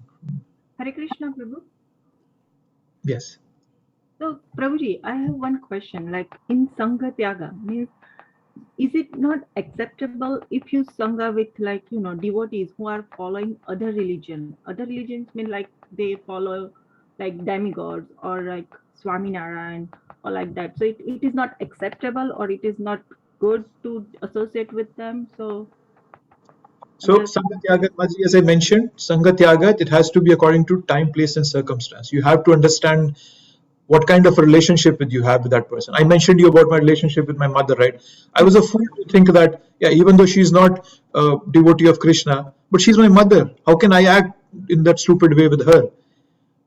G: Hare Krishna, Prabhu.
A: Yes.
G: So, Prabhuji, I have one question. Like in Sangha Tyaga, means is it not acceptable if you Sangha with devotees who are following other religion? Other religions mean like they follow like demigods or like Swaminarayan or like that. So it is not acceptable or it is not good to associate with them. So
A: Sangha Tyaga, as I mentioned, Sangha Tyaga, it has to be according to time, place, and circumstance. You have to understand what kind of a relationship you have with that person. I mentioned you about my relationship with my mother, right? I was a fool to think that, yeah, even though she's not a devotee of Krishna, but she's my mother. How can I act in that stupid way with her?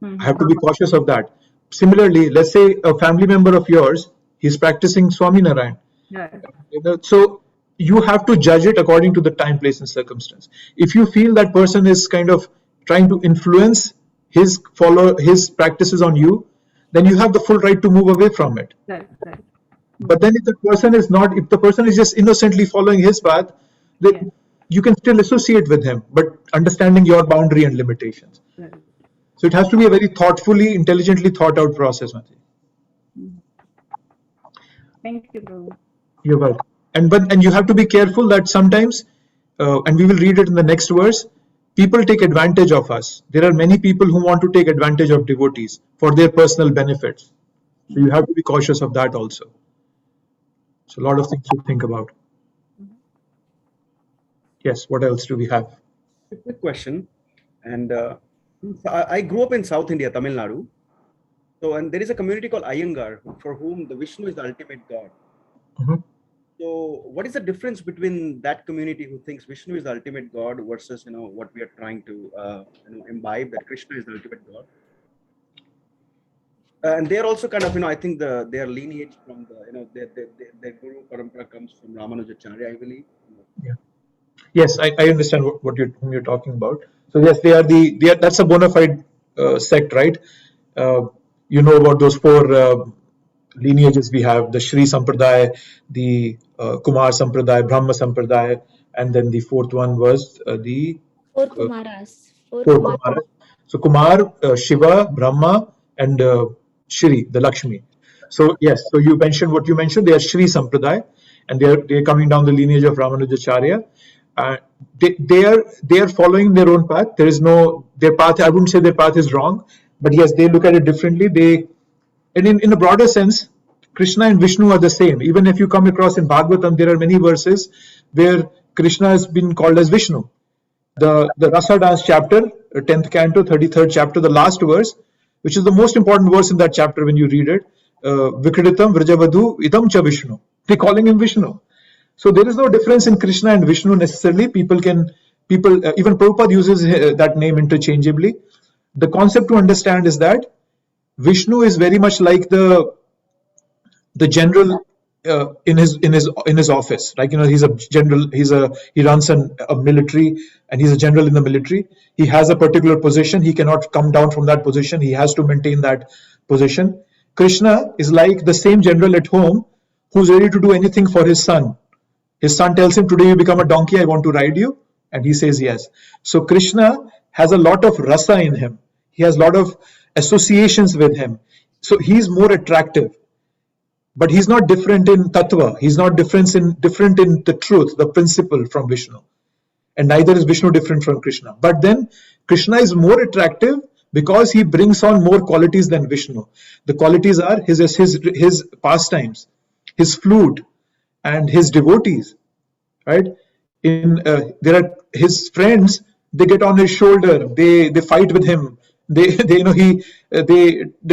A: I have to be cautious of that. Similarly, let's say a family member of yours, he's practicing Swaminarayan. So you have to judge it according to the time, place, and circumstance. If you feel that person is kind of trying to influence his practices on you, then you have the full right to move away from it.
G: Right.
A: But then if the person is just innocently following his path, then you can still associate with him, but understanding your boundary and limitations.
G: Right.
A: So it has to be a very thoughtfully, intelligently thought out process, Mati.
G: Thank you, Prabhu.
A: You're welcome. And you have to be careful that sometimes, and we will read it in the next verse, people take advantage of us. There are many people who want to take advantage of devotees for their personal benefits. So you have to be cautious of that also. So a lot of things to think about. Yes, what else do we have?
C: A quick question. And I grew up in South India, Tamil Nadu. So, and there is a community called Iyengar for whom the Vishnu is the ultimate God.
A: Mm-hmm.
C: So what is the difference between that community who thinks Vishnu is the ultimate God versus, what we are trying to, imbibe, that Krishna is the ultimate God? And they're also kind of, I think their lineage from the, their guru parampara comes from Ramanujacharya, I believe.
A: Yeah. Yes, I understand whom you're talking about. So yes, that's a bona fide sect, right? You know about those four lineages we have: the Shri Sampradaya, the Kumar Sampradaya, Brahma Sampradaya, and then the fourth one was the
B: Four
A: uh,
B: Kumaras. Four
A: four
B: Kumaras.
A: Kumaras. So Kumar, Shiva, Brahma, and Shri, the Lakshmi. So yes, so you mentioned what you mentioned. They are Shri Sampradaya, and they're coming down the lineage of Ramanujacharya. They are following their own path. There is no their path. I wouldn't say their path is wrong, but yes, they look at it differently. And in a broader sense, Krishna and Vishnu are the same. Even if you come across in Bhagavatam, there are many verses where Krishna has been called as Vishnu. The Rasa dance chapter, 10th canto, 33rd chapter, the last verse, which is the most important verse in that chapter when you read it, Vikritam Vrajavadhu Idam Cha Vishnu. They're calling him Vishnu. So there is no difference in Krishna and Vishnu necessarily. People, even Prabhupada uses that name interchangeably. The concept to understand is that Vishnu is very much like the general in his office. Like, he's a general. He runs a military, and he's a general in the military. He has a particular position. He cannot come down from that position. He has to maintain that position. Krishna is like the same general at home who's ready to do anything for his son. His son tells him, today you become a donkey, I want to ride you. And he says yes. So Krishna has a lot of rasa in him. He has a lot of associations with him. So he's more attractive. But he's not different in tattva. He's not different in the truth, the principle from Vishnu. And neither is Vishnu different from Krishna. But then Krishna is more attractive because he brings on more qualities than Vishnu. The qualities are his pastimes, his flute, and his devotees. Right? There are his friends. They get on his shoulder. They fight with him. They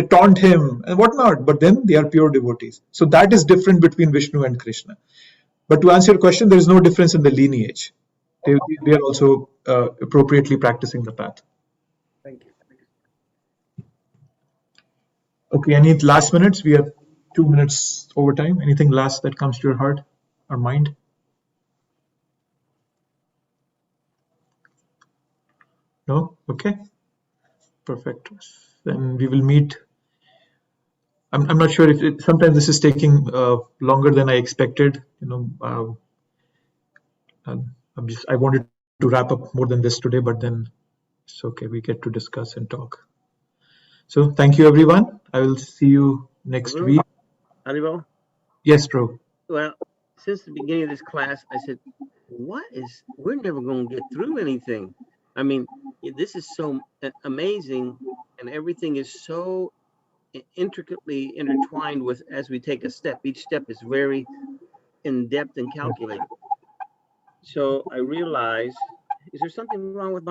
A: taunt him and whatnot. But then they are pure devotees. So that is different between Vishnu and Krishna. But to answer your question, there is no difference in the lineage. They are also appropriately practicing the path.
C: Thank you.
A: Okay, any last minutes? We have 2 minutes overtime. Anything last that comes to your heart or mind? No? Okay. Perfect. Then we will meet. I'm not sure if sometimes this is taking longer than I expected. I wanted to wrap up more than this today, but then it's okay. We get to discuss and talk. So thank you, everyone. I will see you next week.
E: Haribo?
A: Yes, bro.
E: Well, since the beginning of this class, I said, we're never going to get through anything. I mean, this is so amazing, and everything is so intricately intertwined with as we take a step. Each step is very in depth and calculated. So I realized, is there something wrong with